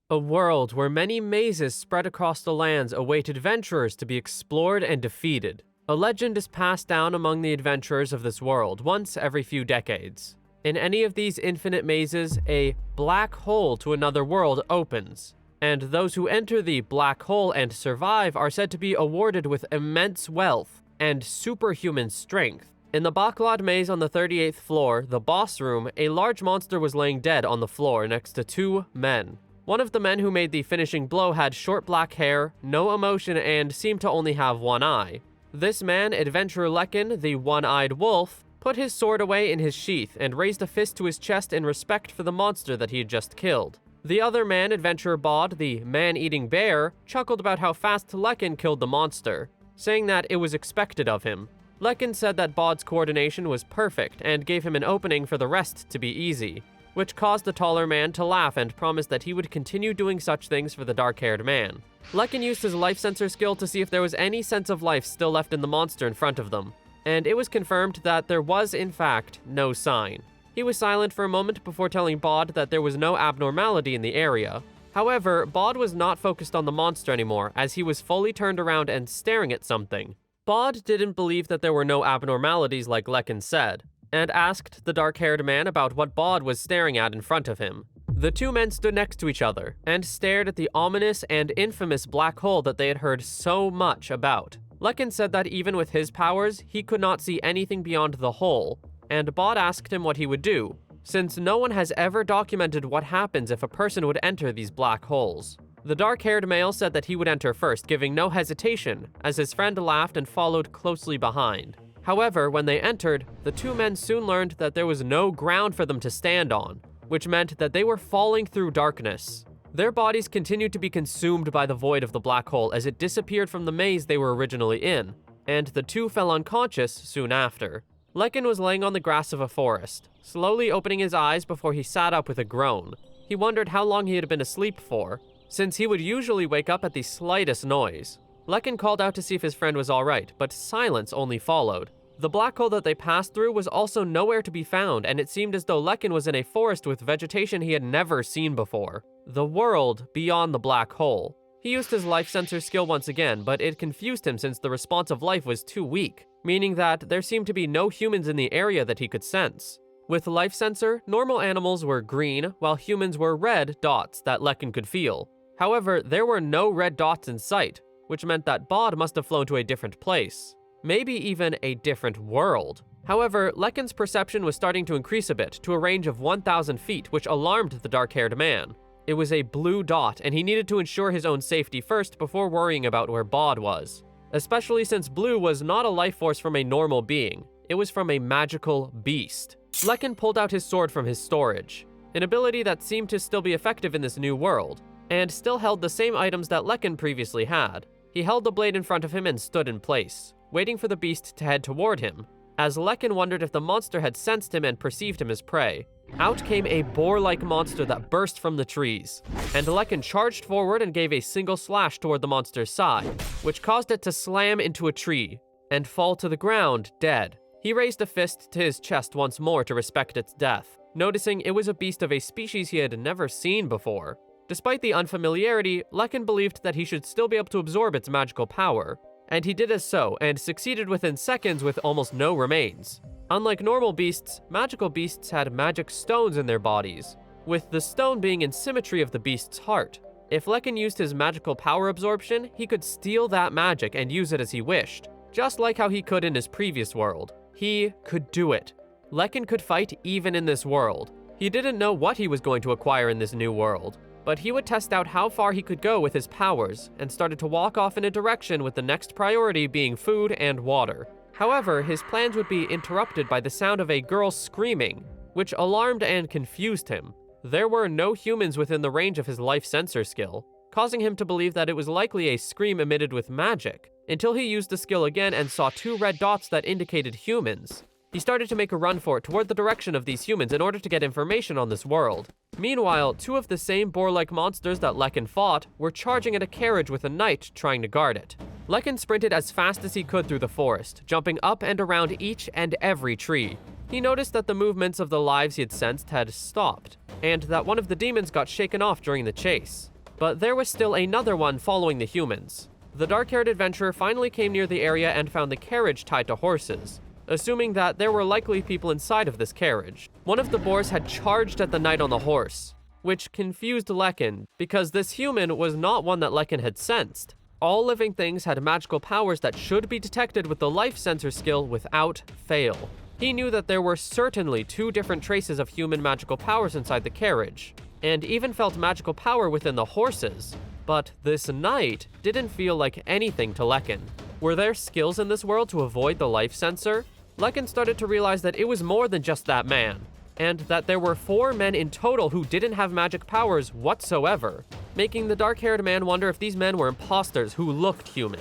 A world where many mazes spread across the lands await adventurers to be explored and defeated. A legend is passed down among the adventurers of this world once every few decades. In any of these infinite mazes, a black hole to another world opens, and those who enter the black hole and survive are said to be awarded with immense wealth and superhuman strength. In the Backlot maze on the 38th floor, the boss room, a large monster was laying dead on the floor next to two men. One of the men who made the finishing blow had short black hair, no emotion, and seemed to only have one eye. This man, Adventurer Lekin, the one-eyed wolf, put his sword away in his sheath and raised a fist to his chest in respect for the monster that he had just killed. The other man, Adventurer Bod, the man-eating bear, chuckled about how fast Lekin killed the monster, saying that it was expected of him. Lekin said that Bod's coordination was perfect and gave him an opening for the rest to be easy, which caused the taller man to laugh and promised that he would continue doing such things for the dark-haired man. Lekin used his life sensor skill to see if there was any sense of life still left in the monster in front of them, and it was confirmed that there was, in fact, no sign. He was silent for a moment before telling Bod that there was no abnormality in the area. However, Bod was not focused on the monster anymore, as he was fully turned around and staring at something. Bod didn't believe that there were no abnormalities like Lekin said, and asked the dark-haired man about what Bod was staring at in front of him. The two men stood next to each other and stared at the ominous and infamous black hole that they had heard so much about. Lekin said that even with his powers, he could not see anything beyond the hole, and Bod asked him what he would do, since no one has ever documented what happens if a person would enter these black holes. The dark-haired male said that he would enter first, giving no hesitation, as his friend laughed and followed closely behind. However, when they entered, the two men soon learned that there was no ground for them to stand on, which meant that they were falling through darkness. Their bodies continued to be consumed by the void of the black hole as it disappeared from the maze they were originally in, and the two fell unconscious soon after. Lekin was laying on the grass of a forest, slowly opening his eyes before he sat up with a groan. He wondered how long he had been asleep for, since he would usually wake up at the slightest noise. Lekin called out to see if his friend was alright, but silence only followed. The black hole that they passed through was also nowhere to be found, and it seemed as though Lekin was in a forest with vegetation he had never seen before. The world beyond the black hole. He used his life sensor skill once again, but it confused him since the response of life was too weak, meaning that there seemed to be no humans in the area that he could sense. With life sensor, normal animals were green, while humans were red dots that Lekin could feel. However, there were no red dots in sight, which meant that Bod must have flown to a different place. Maybe even a different world. However, Lekin's perception was starting to increase a bit, to a range of 1,000 feet, which alarmed the dark-haired man. It was a blue dot, and he needed to ensure his own safety first before worrying about where Bod was. Especially since blue was not a life force from a normal being. It was from a magical beast. Lekin pulled out his sword from his storage, an ability that seemed to still be effective in this new world, and still held the same items that Lekin previously had. He held the blade in front of him and stood in place, waiting for the beast to head toward him, as Lekin wondered if the monster had sensed him and perceived him as prey. Out came a boar-like monster that burst from the trees, and Lekin charged forward and gave a single slash toward the monster's side, which caused it to slam into a tree and fall to the ground dead. He raised a fist to his chest once more to respect its death, noticing it was a beast of a species he had never seen before. Despite the unfamiliarity, Lekin believed that he should still be able to absorb its magical power, and he did as so, and succeeded within seconds with almost no remains. Unlike normal beasts, magical beasts had magic stones in their bodies, with the stone being in symmetry of the beast's heart. If Lekin used his magical power absorption, he could steal that magic and use it as he wished, just like how he could in his previous world. He could do it. Lekin could fight even in this world. He didn't know what he was going to acquire in this new world, but he would test out how far he could go with his powers, and started to walk off in a direction with the next priority being food and water. However, his plans would be interrupted by the sound of a girl screaming, which alarmed and confused him. There were no humans within the range of his life sensor skill, causing him to believe that it was likely a scream emitted with magic, until he used the skill again and saw two red dots that indicated humans. He started to make a run for it toward the direction of these humans in order to get information on this world. Meanwhile, two of the same boar-like monsters that Lekin fought were charging at a carriage with a knight trying to guard it. Lekin sprinted as fast as he could through the forest, jumping up and around each and every tree. He noticed that the movements of the lives he had sensed had stopped, and that one of the demons got shaken off during the chase. But there was still another one following the humans. The dark-haired adventurer finally came near the area and found the carriage tied to horses, assuming that there were likely people inside of this carriage. One of the boars had charged at the knight on the horse, which confused Lekin, because this human was not one that Lekin had sensed. All living things had magical powers that should be detected with the life sensor skill without fail. He knew that there were certainly 2 different traces of human magical powers inside the carriage, and even felt magical power within the horses. But this knight didn't feel like anything to Lekin. Were there skills in this world to avoid the life sensor? Lekin started to realize that it was more than just that man, and that there were 4 men in total who didn't have magic powers whatsoever, making the dark-haired man wonder if these men were imposters who looked human.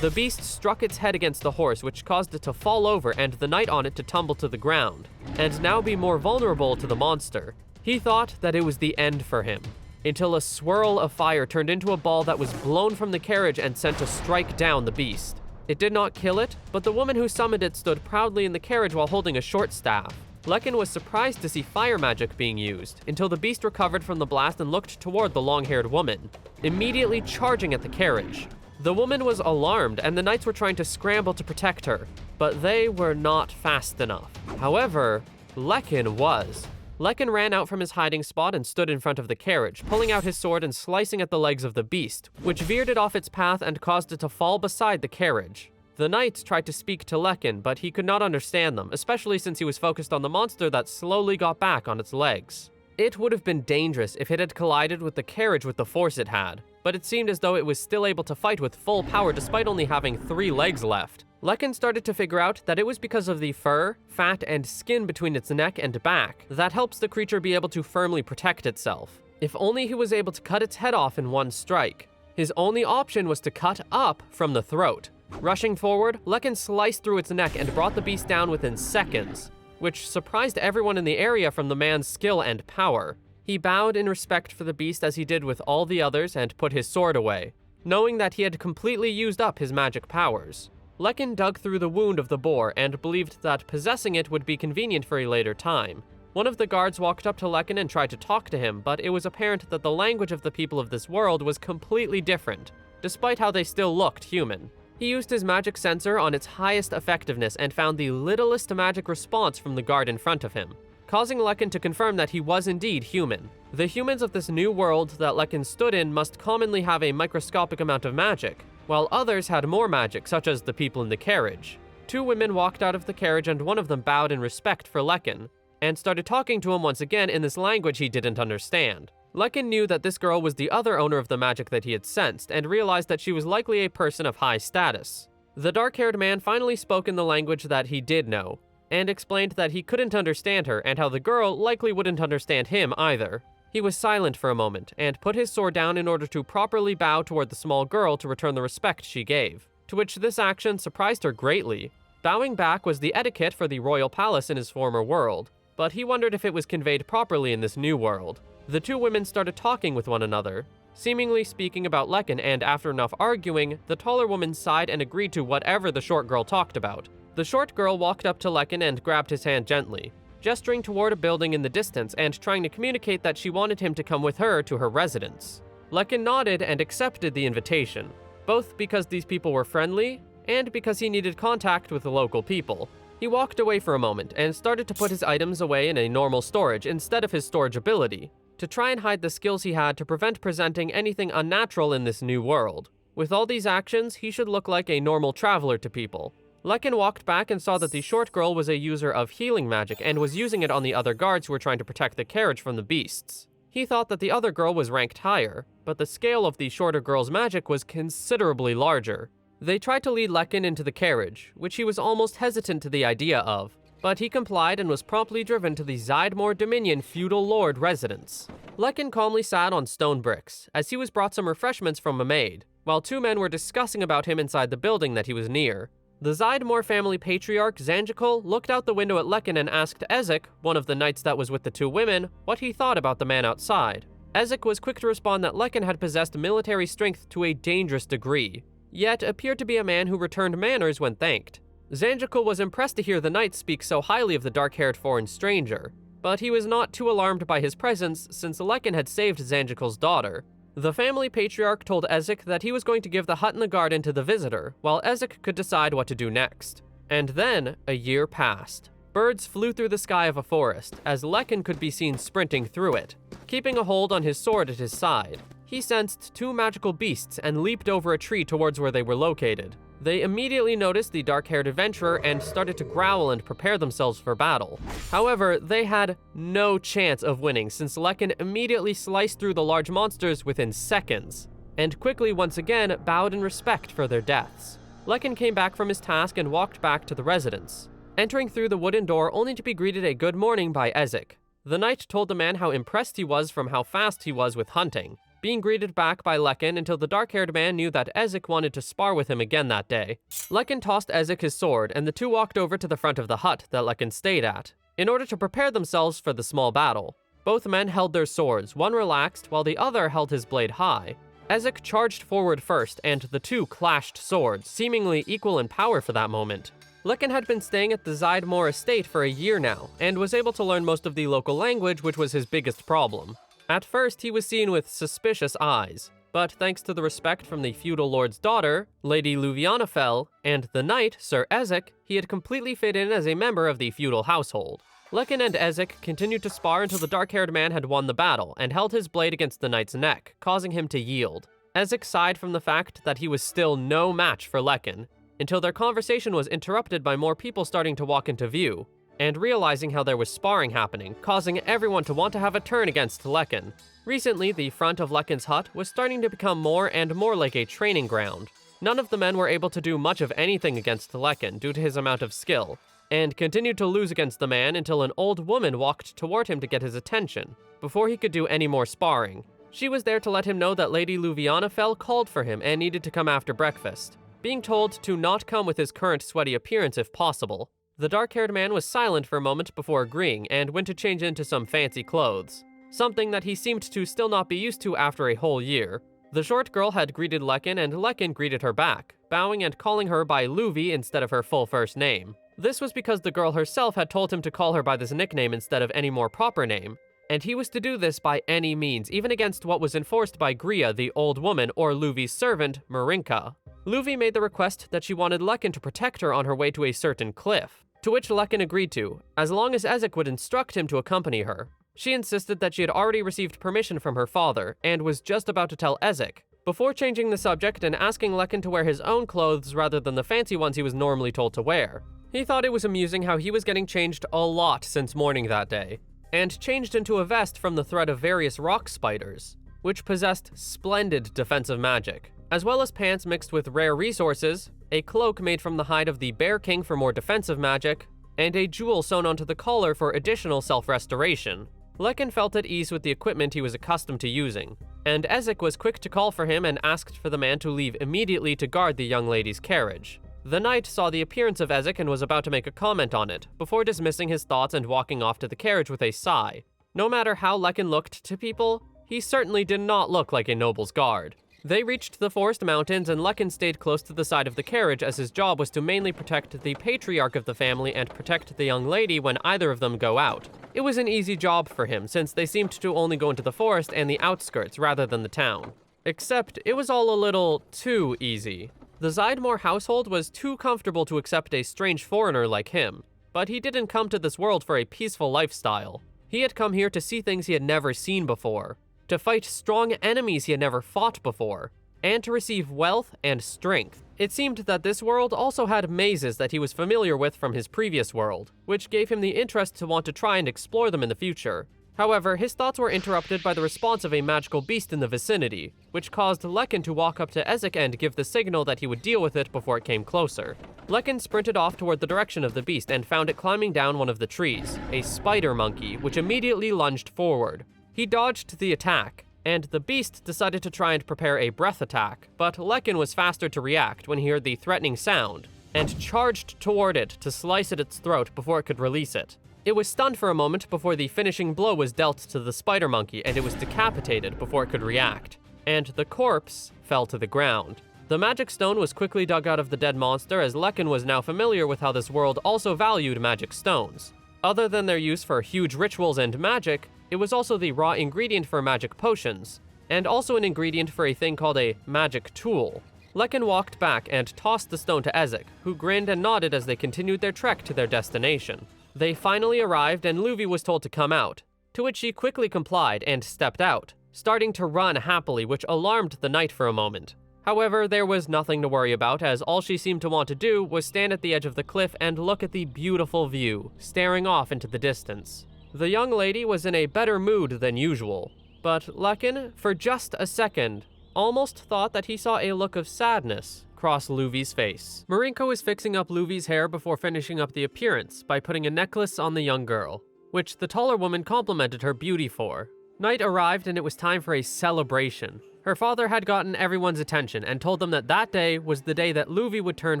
The beast struck its head against the horse, which caused it to fall over and the knight on it to tumble to the ground, and now be more vulnerable to the monster. He thought that it was the end for him, until a swirl of fire turned into a ball that was blown from the carriage and sent to strike down the beast. It did not kill it, but the woman who summoned it stood proudly in the carriage while holding a short staff. Lekin was surprised to see fire magic being used, until the beast recovered from the blast and looked toward the long-haired woman, immediately charging at the carriage. The woman was alarmed, and the knights were trying to scramble to protect her, but they were not fast enough. However, Lekin was. Lekin ran out from his hiding spot and stood in front of the carriage, pulling out his sword and slicing at the legs of the beast, which veered it off its path and caused it to fall beside the carriage. The knights tried to speak to Lekin, but he could not understand them, especially since he was focused on the monster that slowly got back on its legs. It would have been dangerous if it had collided with the carriage with the force it had, but it seemed as though it was still able to fight with full power despite only having 3 legs left. Lekin started to figure out that it was because of the fur, fat, and skin between its neck and back that helps the creature be able to firmly protect itself. If only he was able to cut its head off in one strike. His only option was to cut up from the throat. Rushing forward, Lekin sliced through its neck and brought the beast down within seconds, which surprised everyone in the area from the man's skill and power. He bowed in respect for the beast as he did with all the others and put his sword away, knowing that he had completely used up his magic powers. Lekin dug through the wound of the boar and believed that possessing it would be convenient for a later time. One of the guards walked up to Lekin and tried to talk to him, but it was apparent that the language of the people of this world was completely different, despite how they still looked human. He used his magic sensor on its highest effectiveness and found the littlest magic response from the guard in front of him, causing Lekin to confirm that he was indeed human. The humans of this new world that Lekin stood in must commonly have a microscopic amount of magic, while others had more magic, such as the people in the carriage. 2 women walked out of the carriage and one of them bowed in respect for Lekin, and started talking to him once again in this language he didn't understand. Lekin knew that this girl was the other owner of the magic that he had sensed, and realized that she was likely a person of high status. The dark-haired man finally spoke in the language that he did know, and explained that he couldn't understand her and how the girl likely wouldn't understand him either. He was silent for a moment, and put his sword down in order to properly bow toward the small girl to return the respect she gave, to which this action surprised her greatly. Bowing back was the etiquette for the royal palace in his former world, but he wondered if it was conveyed properly in this new world. The 2 women started talking with one another, seemingly speaking about Lekin, and after enough arguing, the taller woman sighed and agreed to whatever the short girl talked about. The short girl walked up to Lekin and grabbed his hand gently, gesturing toward a building in the distance and trying to communicate that she wanted him to come with her to her residence. Lekin nodded and accepted the invitation, both because these people were friendly and because he needed contact with the local people. He walked away for a moment and started to put his items away in a normal storage instead of his storage ability, to try and hide the skills he had to prevent presenting anything unnatural in this new world. With all these actions, he should look like a normal traveler to people. Lekin walked back and saw that the short girl was a user of healing magic and was using it on the other guards who were trying to protect the carriage from the beasts. He thought that the other girl was ranked higher, but the scale of the shorter girl's magic was considerably larger. They tried to lead Lekin into the carriage, which he was almost hesitant to the idea of, but he complied and was promptly driven to the Zydmore Dominion feudal lord residence. Lekin calmly sat on stone bricks, as he was brought some refreshments from a maid, while 2 men were discussing about him inside the building that he was near. The Zydmore family patriarch, Zanjikal, looked out the window at Lekin and asked Ezek, one of the knights that was with the 2 women, what he thought about the man outside. Ezek was quick to respond that Lekin had possessed military strength to a dangerous degree, yet appeared to be a man who returned manners when thanked. Zanjikal was impressed to hear the knight speak so highly of the dark-haired foreign stranger, but he was not too alarmed by his presence since Lekin had saved Zanjikal's daughter. The family patriarch told Ezek that he was going to give the hut in the garden to the visitor, while Ezek could decide what to do next. And then, a year passed. Birds flew through the sky of a forest, as Lekin could be seen sprinting through it, keeping a hold on his sword at his side. He sensed two magical beasts and leaped over a tree towards where they were located. They immediately noticed the dark-haired adventurer and started to growl and prepare themselves for battle. However, they had no chance of winning since Lekin immediately sliced through the large monsters within seconds, and quickly once again bowed in respect for their deaths. Lekin came back from his task and walked back to the residence, entering through the wooden door only to be greeted a good morning by Ezek. The knight told the man how impressed he was from how fast he was with hunting, being greeted back by Lekin until the dark-haired man knew that Ezek wanted to spar with him again that day. Lekin tossed Ezek his sword, and the two walked over to the front of the hut that Lekin stayed at, in order to prepare themselves for the small battle. Both men held their swords, one relaxed while the other held his blade high. Ezek charged forward first, and the two clashed swords, seemingly equal in power for that moment. Lekin had been staying at the Zydmore estate for a year now, and was able to learn most of the local language, which was his biggest problem. At first, he was seen with suspicious eyes, but thanks to the respect from the feudal lord's daughter, Lady Luvianafell, and the knight, Sir Ezek, he had completely fit in as a member of the feudal household. Lekin and Ezek continued to spar until the dark-haired man had won the battle, and held his blade against the knight's neck, causing him to yield. Ezek sighed from the fact that he was still no match for Lekin, until their conversation was interrupted by more people starting to walk into view, and realizing how there was sparring happening, causing everyone to want to have a turn against Lekin. Recently, the front of Lekin's hut was starting to become more and more like a training ground. None of the men were able to do much of anything against Lekin due to his amount of skill, and continued to lose against the man until an old woman walked toward him to get his attention, before he could do any more sparring. She was there to let him know that Lady Luvianafell called for him and needed to come after breakfast, being told to not come with his current sweaty appearance if possible. The dark-haired man was silent for a moment before agreeing and went to change into some fancy clothes, something that he seemed to still not be used to after a whole year. The short girl had greeted Lekin, and Lekin greeted her back, bowing and calling her by Luvi instead of her full first name. This was because the girl herself had told him to call her by this nickname instead of any more proper name, and he was to do this by any means, even against what was enforced by Gria, the old woman, or Luvi's servant, Marinka. Luvi made the request that she wanted Lekin to protect her on her way to a certain cliff, to which Lekin agreed to, as long as Ezek would instruct him to accompany her. She insisted that she had already received permission from her father, and was just about to tell Ezek, before changing the subject and asking Lekin to wear his own clothes rather than the fancy ones he was normally told to wear. He thought it was amusing how he was getting changed a lot since morning that day, and changed into a vest from the thread of various rock spiders, which possessed splendid defensive magic, as well as pants mixed with rare resources, a cloak made from the hide of the Bear King for more defensive magic, and a jewel sewn onto the collar for additional self-restoration. Lekin felt at ease with the equipment he was accustomed to using, and Ezek was quick to call for him and asked for the man to leave immediately to guard the young lady's carriage. The knight saw the appearance of Ezek and was about to make a comment on it, before dismissing his thoughts and walking off to the carriage with a sigh. No matter how Lekin looked to people, he certainly did not look like a noble's guard. They reached the forest mountains, and Lekin stayed close to the side of the carriage as his job was to mainly protect the patriarch of the family and protect the young lady when either of them go out. It was an easy job for him, since they seemed to only go into the forest and the outskirts rather than the town. Except it was all a little too easy. The Zydmore household was too comfortable to accept a strange foreigner like him, but he didn't come to this world for a peaceful lifestyle. He had come here to see things he had never seen before, to fight strong enemies he had never fought before, and to receive wealth and strength. It seemed that this world also had mazes that he was familiar with from his previous world, which gave him the interest to want to try and explore them in the future. However, his thoughts were interrupted by the response of a magical beast in the vicinity, which caused Lekin to walk up to Ezek and give the signal that he would deal with it before it came closer. Lekin sprinted off toward the direction of the beast and found it climbing down one of the trees, a spider monkey, which immediately lunged forward. He dodged the attack, and the beast decided to try and prepare a breath attack, but Lekin was faster to react when he heard the threatening sound, and charged toward it to slice at its throat before it could release it. It was stunned for a moment before the finishing blow was dealt to the spider monkey, and it was decapitated before it could react, and the corpse fell to the ground. The magic stone was quickly dug out of the dead monster, as Lekin was now familiar with how this world also valued magic stones. Other than their use for huge rituals and magic, it was also the raw ingredient for magic potions, and also an ingredient for a thing called a magic tool. Lekin walked back and tossed the stone to Ezek, who grinned and nodded as they continued their trek to their destination. They finally arrived and Luvi was told to come out, to which she quickly complied and stepped out, starting to run happily, which alarmed the knight for a moment. However, there was nothing to worry about, as all she seemed to want to do was stand at the edge of the cliff and look at the beautiful view, staring off into the distance. The young lady was in a better mood than usual, but Lekin, for just a second, almost thought that he saw a look of sadness cross Luvi's face. Marinko was fixing up Luvi's hair before finishing up the appearance by putting a necklace on the young girl, which the taller woman complimented her beauty for. Night arrived and it was time for a celebration. Her father had gotten everyone's attention and told them that that day was the day that Luvi would turn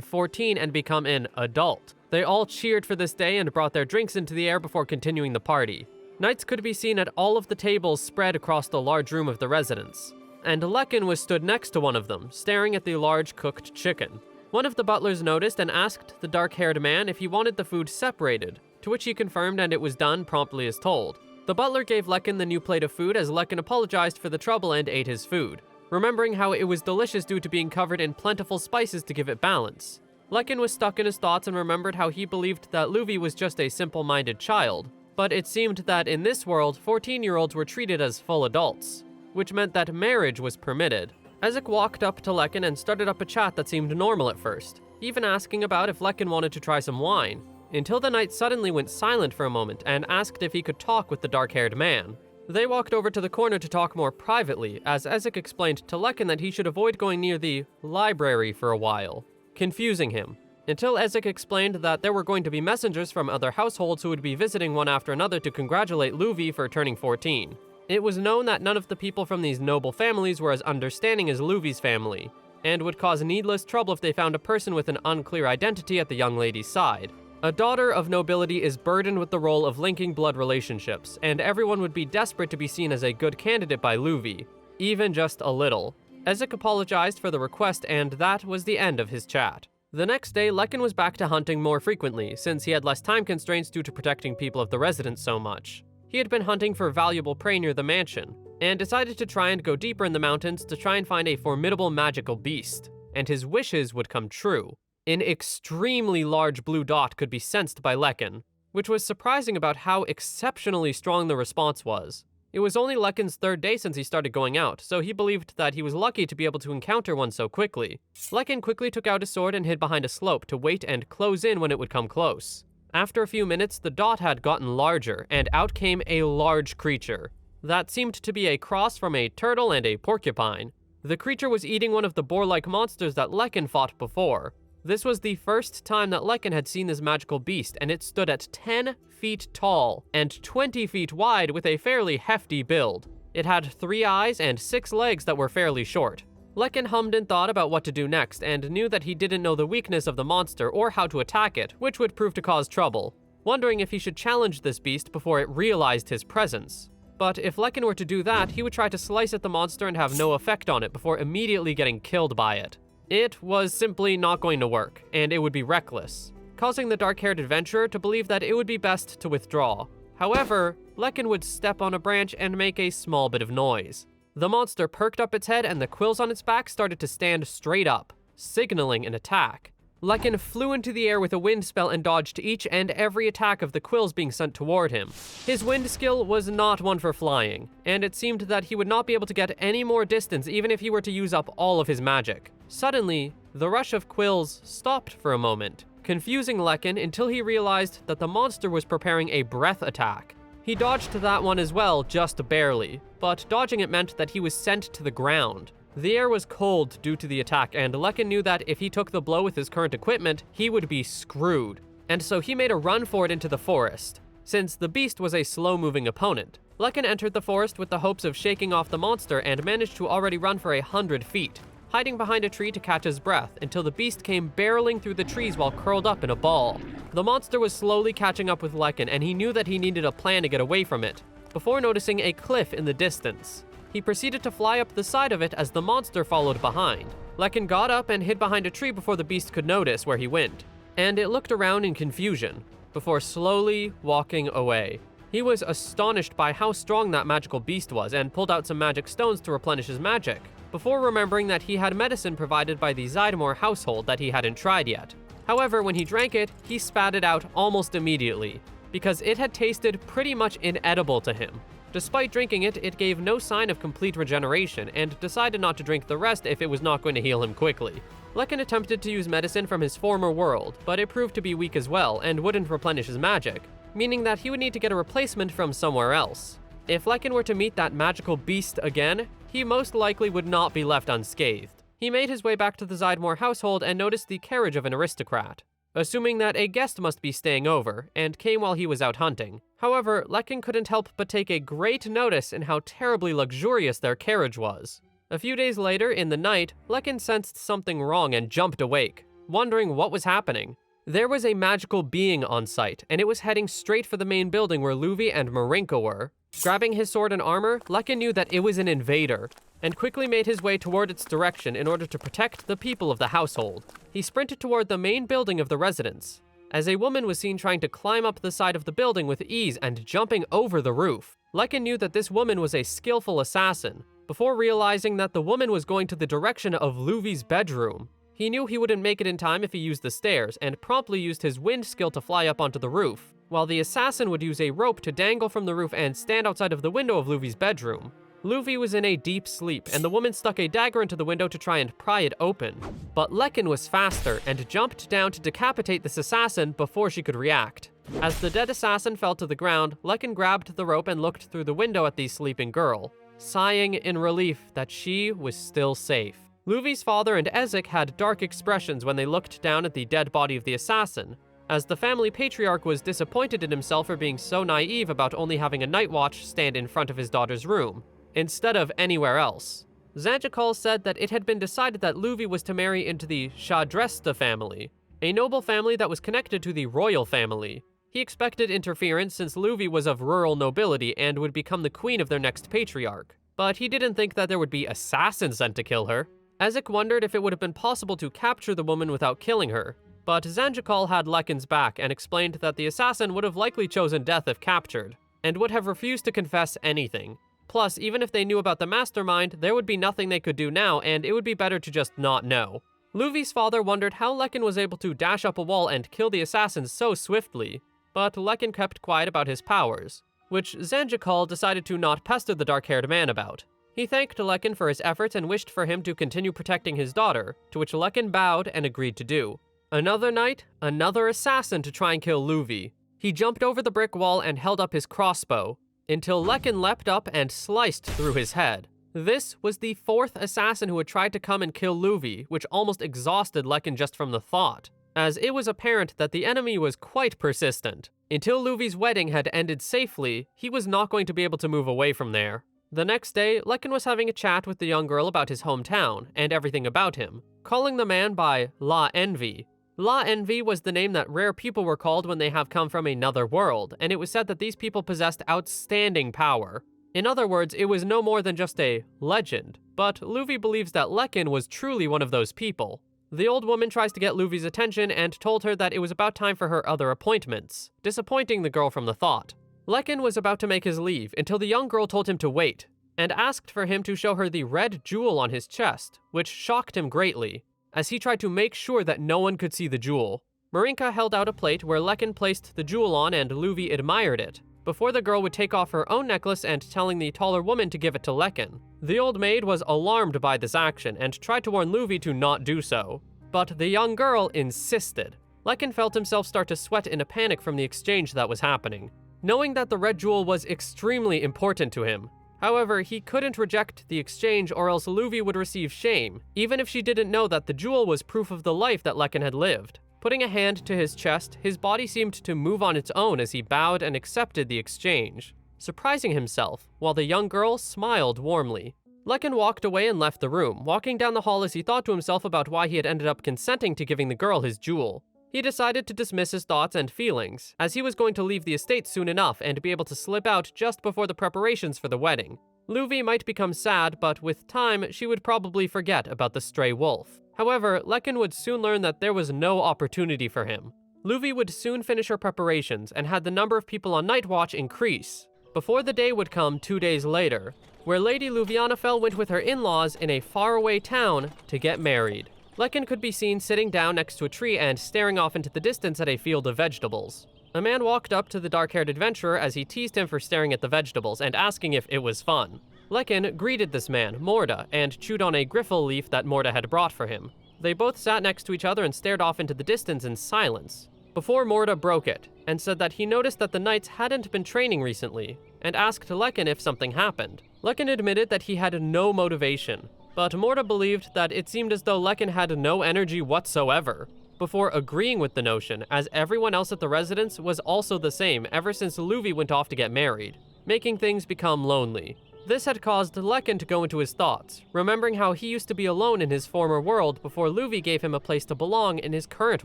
14 and become an adult. They all cheered for this day and brought their drinks into the air before continuing the party. Knights could be seen at all of the tables spread across the large room of the residence, and Lekin was stood next to one of them, staring at the large cooked chicken. One of the butlers noticed and asked the dark-haired man if he wanted the food separated, to which he confirmed and it was done promptly as told. The butler gave Lekin the new plate of food as Lekin apologized for the trouble and ate his food, remembering how it was delicious due to being covered in plentiful spices to give it balance. Lekin was stuck in his thoughts and remembered how he believed that Luvi was just a simple-minded child, but it seemed that in this world, 14-year-olds were treated as full adults, which meant that marriage was permitted. Ezek walked up to Lekin and started up a chat that seemed normal at first, even asking about if Lekin wanted to try some wine, until the knight suddenly went silent for a moment and asked if he could talk with the dark-haired man. They walked over to the corner to talk more privately, as Ezek explained to Lekin that he should avoid going near the library for a while, confusing him, until Ezek explained that there were going to be messengers from other households who would be visiting one after another to congratulate Luvi for turning 14. It was known that none of the people from these noble families were as understanding as Luvi's family, and would cause needless trouble if they found a person with an unclear identity at the young lady's side. A daughter of nobility is burdened with the role of linking blood relationships, and everyone would be desperate to be seen as a good candidate by Luvi, even just a little. Ezek apologized for the request, and that was the end of his chat. The next day, Lekin was back to hunting more frequently, since he had less time constraints due to protecting people of the residence so much. He had been hunting for valuable prey near the mansion, and decided to try and go deeper in the mountains to try and find a formidable magical beast, and his wishes would come true. An extremely large blue dot could be sensed by Lekin, which was surprising about how exceptionally strong the response was. It was only Lekin's third day since he started going out, so he believed that he was lucky to be able to encounter one so quickly. Lekin quickly took out his sword and hid behind a slope to wait and close in when it would come close. After a few minutes, the dot had gotten larger, and out came a large creature that seemed to be a cross from a turtle and a porcupine. The creature was eating one of the boar-like monsters that Lekin fought before. This was the first time that Lekin had seen this magical beast, and it stood at 10 feet tall and 20 feet wide with a fairly hefty build. It had 3 eyes and 6 legs that were fairly short. Lekin hummed and thought about what to do next, and knew that he didn't know the weakness of the monster or how to attack it, which would prove to cause trouble, wondering if he should challenge this beast before it realized his presence. But if Lekin were to do that, he would try to slice at the monster and have no effect on it before immediately getting killed by it. It was simply not going to work, and it would be reckless, causing the dark-haired adventurer to believe that it would be best to withdraw. However, Lekin would step on a branch and make a small bit of noise. The monster perked up its head and the quills on its back started to stand straight up, signaling an attack. Lekin flew into the air with a wind spell and dodged each and every attack of the quills being sent toward him. His wind skill was not one for flying, and it seemed that he would not be able to get any more distance even if he were to use up all of his magic. Suddenly, the rush of quills stopped for a moment, confusing Lekin until he realized that the monster was preparing a breath attack. He dodged that one as well, just barely, but dodging it meant that he was sent to the ground. The air was cold due to the attack, and Lekin knew that if he took the blow with his current equipment, he would be screwed, and so he made a run for it into the forest. Since the beast was a slow-moving opponent, Lekin entered the forest with the hopes of shaking off the monster and managed to already run for 100 feet, hiding behind a tree to catch his breath until the beast came barreling through the trees while curled up in a ball. The monster was slowly catching up with Lekin, and he knew that he needed a plan to get away from it, before noticing a cliff in the distance. He proceeded to fly up the side of it as the monster followed behind. Lekin got up and hid behind a tree before the beast could notice where he went, and it looked around in confusion, before slowly walking away. He was astonished by how strong that magical beast was and pulled out some magic stones to replenish his magic, before remembering that he had medicine provided by the Zydamore household that he hadn't tried yet. However, when he drank it, he spat it out almost immediately, because it had tasted pretty much inedible to him. Despite drinking it, it gave no sign of complete regeneration, and decided not to drink the rest if it was not going to heal him quickly. Lekin attempted to use medicine from his former world, but it proved to be weak as well and wouldn't replenish his magic, meaning that he would need to get a replacement from somewhere else. If Lekin were to meet that magical beast again, he most likely would not be left unscathed. He made his way back to the Zydamore household and noticed the carriage of an aristocrat, assuming that a guest must be staying over, and came while he was out hunting. However, Lekin couldn't help but take a great notice in how terribly luxurious their carriage was. A few days later, in the night, Lekin sensed something wrong and jumped awake, wondering what was happening. There was a magical being on site, and it was heading straight for the main building where Luvi and Marinka were. Grabbing his sword and armor, Lekin knew that it was an invader, and quickly made his way toward its direction in order to protect the people of the household. He sprinted toward the main building of the residence, as a woman was seen trying to climb up the side of the building with ease and jumping over the roof. Lekin knew that this woman was a skillful assassin, before realizing that the woman was going to the direction of Luvi's bedroom. He knew he wouldn't make it in time if he used the stairs, and promptly used his wind skill to fly up onto the roof, while the assassin would use a rope to dangle from the roof and stand outside of the window of Luvi's bedroom. Luvi was in a deep sleep, and the woman stuck a dagger into the window to try and pry it open. But Lekin was faster, and jumped down to decapitate this assassin before she could react. As the dead assassin fell to the ground, Lekin grabbed the rope and looked through the window at the sleeping girl, sighing in relief that she was still safe. Luvi's father and Ezek had dark expressions when they looked down at the dead body of the assassin, as the family patriarch was disappointed in himself for being so naive about only having a night watch stand in front of his daughter's room, instead of anywhere else. Zanjikal said that it had been decided that Luvi was to marry into the Shadresta family, a noble family that was connected to the royal family. He expected interference since Luvi was of rural nobility and would become the queen of their next patriarch, but he didn't think that there would be assassins sent to kill her. Ezek wondered if it would have been possible to capture the woman without killing her, but Zanjikal had Lekin's back and explained that the assassin would have likely chosen death if captured, and would have refused to confess anything. Plus, even if they knew about the mastermind, there would be nothing they could do now, and it would be better to just not know. Luvi's father wondered how Lekin was able to dash up a wall and kill the assassin so swiftly, but Lekin kept quiet about his powers, which Zanjikal decided to not pester the dark-haired man about. He thanked Lekin for his efforts and wished for him to continue protecting his daughter, to which Lekin bowed and agreed to do. Another night, another assassin to try and kill Luvi. He jumped over the brick wall and held up his crossbow, until Lekin leapt up and sliced through his head. This was the fourth assassin who had tried to come and kill Luvi, which almost exhausted Lekin just from the thought, as it was apparent that the enemy was quite persistent. Until Luvi's wedding had ended safely, he was not going to be able to move away from there. The next day, Lekin was having a chat with the young girl about his hometown and everything about him, calling the man by La Envy. La Envy was the name that rare people were called when they have come from another world, and it was said that these people possessed outstanding power. In other words, it was no more than just a legend, but Luvi believes that Lekin was truly one of those people. The old woman tries to get Luvi's attention and told her that it was about time for her other appointments, disappointing the girl from the thought. Lekin was about to make his leave until the young girl told him to wait, and asked for him to show her the red jewel on his chest, which shocked him greatly, as he tried to make sure that no one could see the jewel. Marinka held out a plate where Lekin placed the jewel on and Luvi admired it, before the girl would take off her own necklace and telling the taller woman to give it to Lekin. The old maid was alarmed by this action and tried to warn Luvi to not do so, but the young girl insisted. Lekin felt himself start to sweat in a panic from the exchange that was happening, knowing that the red jewel was extremely important to him. However, he couldn't reject the exchange or else Luvi would receive shame, even if she didn't know that the jewel was proof of the life that Lekin had lived. Putting a hand to his chest, his body seemed to move on its own as he bowed and accepted the exchange, surprising himself, while the young girl smiled warmly. Lekin walked away and left the room, walking down the hall as he thought to himself about why he had ended up consenting to giving the girl his jewel. He decided to dismiss his thoughts and feelings, as he was going to leave the estate soon enough and be able to slip out just before the preparations for the wedding. Luvi might become sad, but with time, she would probably forget about the stray wolf. However, Lekin would soon learn that there was no opportunity for him. Luffy would soon finish her preparations and had the number of people on night watch increase, before the day would come 2 days later, where Lady Luvianafell went with her in-laws in a faraway town to get married. Lekin could be seen sitting down next to a tree and staring off into the distance at a field of vegetables. A man walked up to the dark-haired adventurer as he teased him for staring at the vegetables and asking if it was fun. Lekin greeted this man, Morda, and chewed on a griffle leaf that Morda had brought for him. They both sat next to each other and stared off into the distance in silence, before Morda broke it, and said that he noticed that the knights hadn't been training recently, and asked Lekin if something happened. Lekin admitted that he had no motivation, but Morda believed that it seemed as though Lekin had no energy whatsoever, before agreeing with the notion, as everyone else at the residence was also the same ever since Luffy went off to get married, making things become lonely. This had caused Lekin to go into his thoughts, remembering how he used to be alone in his former world before Luffy gave him a place to belong in his current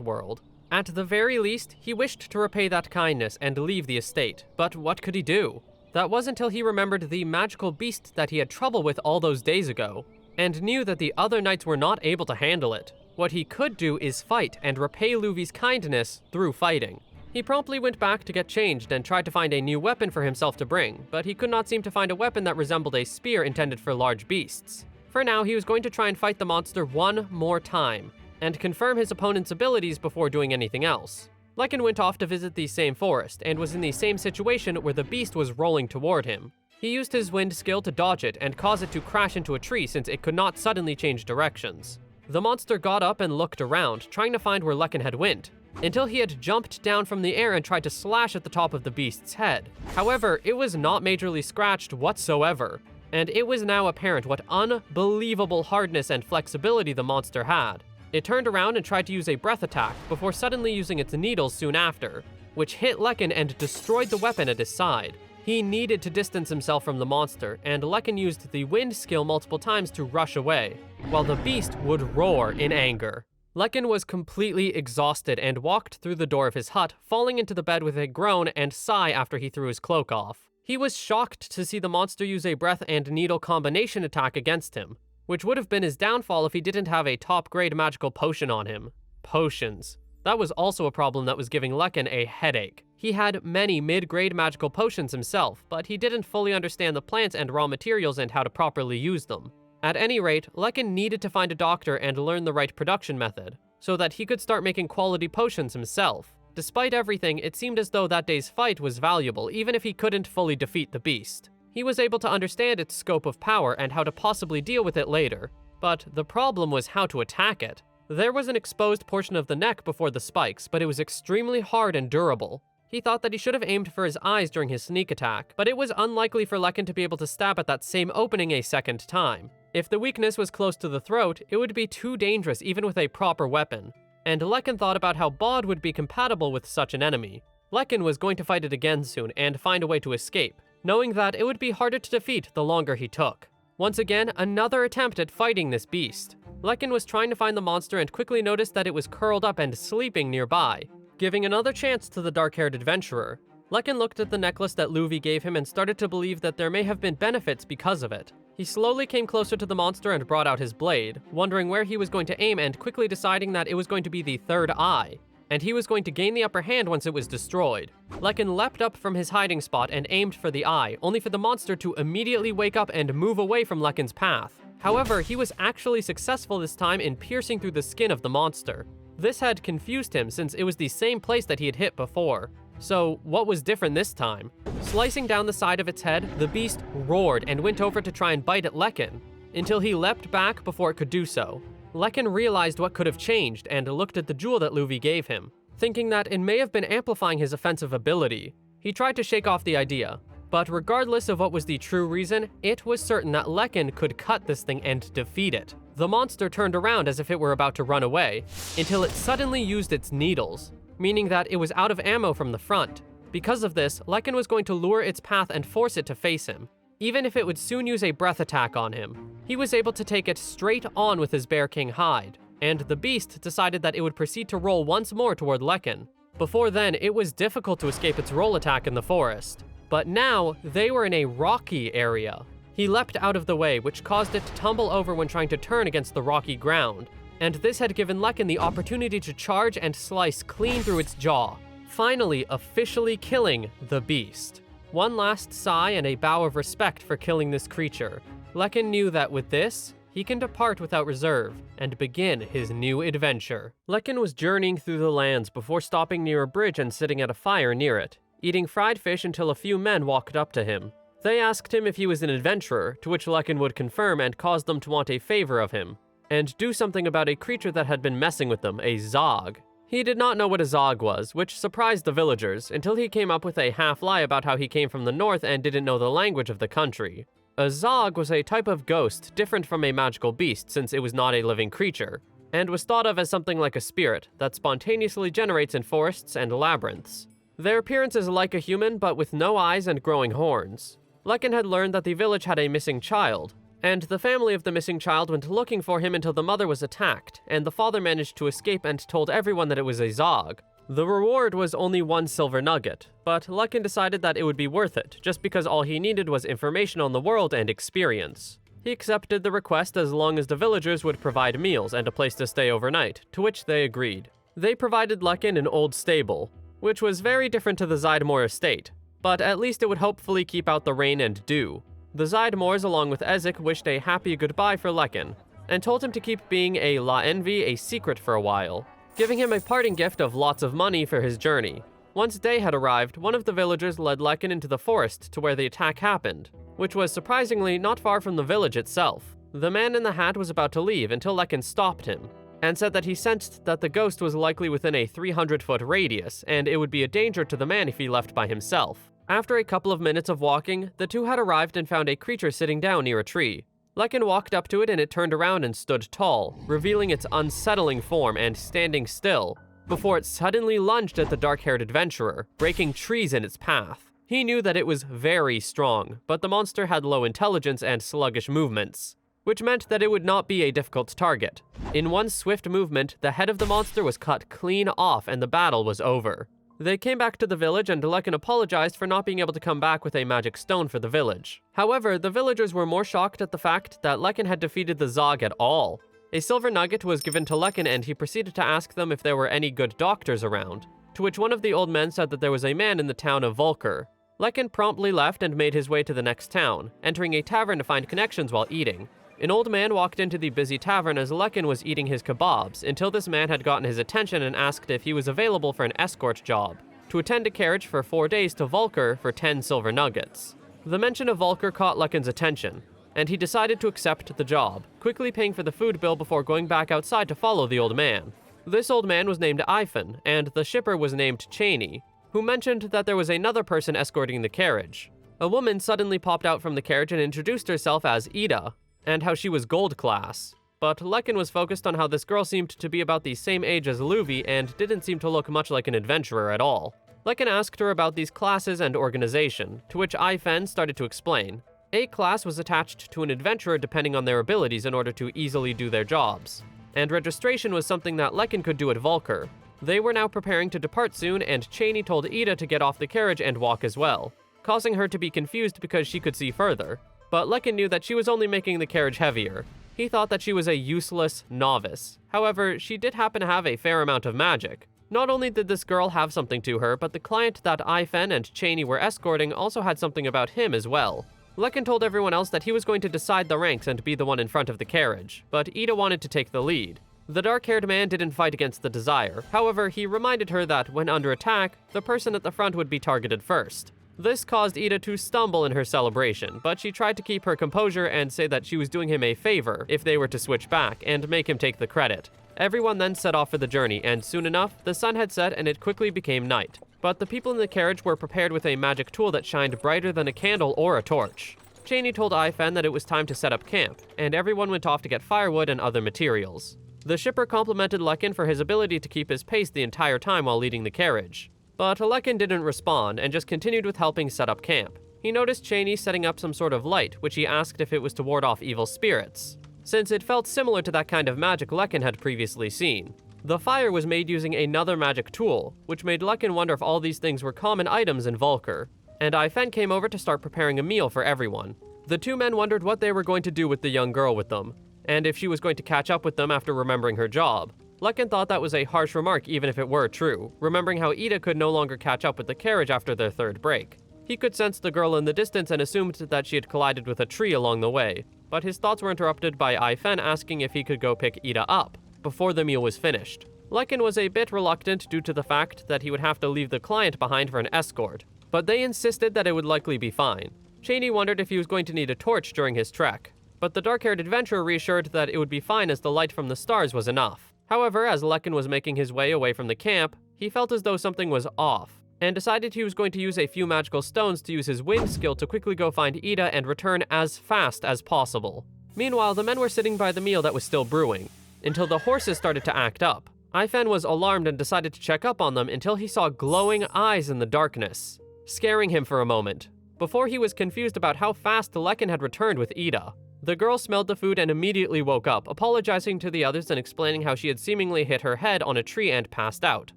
world. At the very least, he wished to repay that kindness and leave the estate, but what could he do? That was until he remembered the magical beast that he had trouble with all those days ago, and knew that the other knights were not able to handle it. What he could do is fight and repay Luffy's kindness through fighting. He promptly went back to get changed and tried to find a new weapon for himself to bring, but he could not seem to find a weapon that resembled a spear intended for large beasts. For now, he was going to try and fight the monster one more time, and confirm his opponent's abilities before doing anything else. Lekin went off to visit the same forest, and was in the same situation where the beast was rolling toward him. He used his wind skill to dodge it and cause it to crash into a tree since it could not suddenly change directions. The monster got up and looked around, trying to find where Lekin had went, until he had jumped down from the air and tried to slash at the top of the beast's head. However, it was not majorly scratched whatsoever, and it was now apparent what unbelievable hardness and flexibility the monster had. It turned around and tried to use a breath attack before suddenly using its needles soon after, which hit Lekin and destroyed the weapon at his side. He needed to distance himself from the monster, and Lekin used the wind skill multiple times to rush away, while the beast would roar in anger. Lekin was completely exhausted and walked through the door of his hut, falling into the bed with a groan and sigh after he threw his cloak off. He was shocked to see the monster use a breath and needle combination attack against him, which would have been his downfall if he didn't have a top-grade magical potion on him. Potions. That was also a problem that was giving Lekin a headache. He had many mid-grade magical potions himself, but he didn't fully understand the plants and raw materials and how to properly use them. At any rate, Lekin needed to find a doctor and learn the right production method, so that he could start making quality potions himself. Despite everything, it seemed as though that day's fight was valuable, even if he couldn't fully defeat the beast. He was able to understand its scope of power and how to possibly deal with it later, but the problem was how to attack it. There was an exposed portion of the neck before the spikes, but it was extremely hard and durable. He thought that he should have aimed for his eyes during his sneak attack, but it was unlikely for Lekin to be able to stab at that same opening a second time. If the weakness was close to the throat, it would be too dangerous even with a proper weapon, and Lekin thought about how Bod would be compatible with such an enemy. Lekin was going to fight it again soon and find a way to escape, knowing that it would be harder to defeat the longer he took. Once again, another attempt at fighting this beast. Lekin was trying to find the monster and quickly noticed that it was curled up and sleeping nearby, giving another chance to the dark-haired adventurer. Lekin looked at the necklace that Luffy gave him and started to believe that there may have been benefits because of it. He slowly came closer to the monster and brought out his blade, wondering where he was going to aim and quickly deciding that it was going to be the third eye, and he was going to gain the upper hand once it was destroyed. Lekin leapt up from his hiding spot and aimed for the eye, only for the monster to immediately wake up and move away from Lekin's path. However, he was actually successful this time in piercing through the skin of the monster. This had confused him since it was the same place that he had hit before. So, what was different this time? Slicing down the side of its head, the beast roared and went over to try and bite at Lekin, until he leapt back before it could do so. Lekin realized what could have changed and looked at the jewel that Luffy gave him, thinking that it may have been amplifying his offensive ability. He tried to shake off the idea, but regardless of what was the true reason, it was certain that Lekin could cut this thing and defeat it. The monster turned around as if it were about to run away, until it suddenly used its needles, meaning that it was out of ammo from the front. Because of this, Lekin was going to lure its path and force it to face him, even if it would soon use a breath attack on him. He was able to take it straight on with his Bear King hide, and the beast decided that it would proceed to roll once more toward Lekin. Before then, it was difficult to escape its roll attack in the forest, but now they were in a rocky area. He leapt out of the way, which caused it to tumble over when trying to turn against the rocky ground, and this had given Lekin the opportunity to charge and slice clean through its jaw, finally officially killing the beast. One last sigh and a bow of respect for killing this creature. Lekin knew that with this, he can depart without reserve and begin his new adventure. Lekin was journeying through the lands before stopping near a bridge and sitting at a fire near it, eating fried fish until a few men walked up to him. They asked him if he was an adventurer, to which Lekin would confirm and cause them to want a favor of him, and do something about a creature that had been messing with them, a Zog. He did not know what a Zog was, which surprised the villagers, until he came up with a half-lie about how he came from the north and didn't know the language of the country. A Zog was a type of ghost different from a magical beast since it was not a living creature, and was thought of as something like a spirit that spontaneously generates in forests and labyrinths. Their appearance is like a human, but with no eyes and growing horns. Lekin had learned that the village had a missing child, and the family of the missing child went looking for him until the mother was attacked, and the father managed to escape and told everyone that it was a Zog. The reward was only 1 silver nugget, but Lekin decided that it would be worth it, just because all he needed was information on the world and experience. He accepted the request as long as the villagers would provide meals and a place to stay overnight, to which they agreed. They provided Lekin an old stable, which was very different to the Zydmore estate, but at least it would hopefully keep out the rain and dew. The Zydmores, along with Ezek, wished a happy goodbye for Lekin, and told him to keep being a La Envy a secret for a while, giving him a parting gift of lots of money for his journey. Once day had arrived, one of the villagers led Lekin into the forest to where the attack happened, which was surprisingly not far from the village itself. The man in the hat was about to leave until Lekin stopped him, and said that he sensed that the ghost was likely within a 300-foot radius, and it would be a danger to the man if he left by himself. After a couple of minutes of walking, the two had arrived and found a creature sitting down near a tree. Lekin walked up to it and it turned around and stood tall, revealing its unsettling form and standing still, before it suddenly lunged at the dark-haired adventurer, breaking trees in its path. He knew that it was very strong, but the monster had low intelligence and sluggish movements, which meant that it would not be a difficult target. In one swift movement, the head of the monster was cut clean off and the battle was over. They came back to the village and Lekin apologized for not being able to come back with a magic stone for the village. However, the villagers were more shocked at the fact that Lekin had defeated the Zog at all. A silver nugget was given to Lekin and he proceeded to ask them if there were any good doctors around, to which one of the old men said that there was a man in the town of Volker. Lekin promptly left and made his way to the next town, entering a tavern to find connections while eating. An old man walked into the busy tavern as Lekin was eating his kebabs, until this man had gotten his attention and asked if he was available for an escort job, to attend a carriage for 4 days to Volker for 10 silver nuggets. The mention of Volker caught Lekin's attention, and he decided to accept the job, quickly paying for the food bill before going back outside to follow the old man. This old man was named Ifen, and the shipper was named Cheney, who mentioned that there was another person escorting the carriage. A woman suddenly popped out from the carriage and introduced herself as Ida, and how she was gold class. But Lekin was focused on how this girl seemed to be about the same age as Luvi and didn't seem to look much like an adventurer at all. Lekin asked her about these classes and organization, to which Ifen started to explain. A class was attached to an adventurer depending on their abilities in order to easily do their jobs, and registration was something that Lekin could do at Volker. They were now preparing to depart soon, and Cheney told Ida to get off the carriage and walk as well, causing her to be confused because she could see further. But Lekin knew that she was only making the carriage heavier. He thought that she was a useless novice. However, she did happen to have a fair amount of magic. Not only did this girl have something to her, but the client that Ifen and Cheney were escorting also had something about him as well. Lekin told everyone else that he was going to decide the ranks and be the one in front of the carriage, but Ida wanted to take the lead. The dark-haired man didn't fight against the desire. However, he reminded her that when under attack, the person at the front would be targeted first. This caused Ida to stumble in her celebration, but she tried to keep her composure and say that she was doing him a favor if they were to switch back and make him take the credit. Everyone then set off for the journey, and soon enough, the sun had set and it quickly became night. But the people in the carriage were prepared with a magic tool that shined brighter than a candle or a torch. Cheney told Ifen that it was time to set up camp, and everyone went off to get firewood and other materials. The shipper complimented Lekin for his ability to keep his pace the entire time while leading the carriage. But Lekin didn't respond and just continued with helping set up camp. He noticed Cheney setting up some sort of light, which he asked if it was to ward off evil spirits, since it felt similar to that kind of magic Lekin had previously seen. The fire was made using another magic tool, which made Lekin wonder if all these things were common items in Volker, and Ifen came over to start preparing a meal for everyone. The two men wondered what they were going to do with the young girl with them. and if she was going to catch up with them after remembering her job. Lekin thought that was a harsh remark even if it were true, remembering how Ida could no longer catch up with the carriage after their third break. He could sense the girl in the distance and assumed that she had collided with a tree along the way, but his thoughts were interrupted by Ai-Fen asking if he could go pick Ida up before the meal was finished. Lekin was a bit reluctant due to the fact that he would have to leave the client behind for an escort, but they insisted that it would likely be fine. Cheney wondered if he was going to need a torch during his trek, but the dark-haired adventurer reassured that it would be fine as the light from the stars was enough. However, as Lekin was making his way away from the camp, he felt as though something was off, and decided he was going to use a few magical stones to use his wind skill to quickly go find Ida and return as fast as possible. Meanwhile, the men were sitting by the meal that was still brewing, until the horses started to act up. Ai-Fen was alarmed and decided to check up on them until he saw glowing eyes in the darkness, scaring him for a moment, before he was confused about how fast Lekin had returned with Ida. The girl smelled the food and immediately woke up, apologizing to the others and explaining how she had seemingly hit her head on a tree and passed out.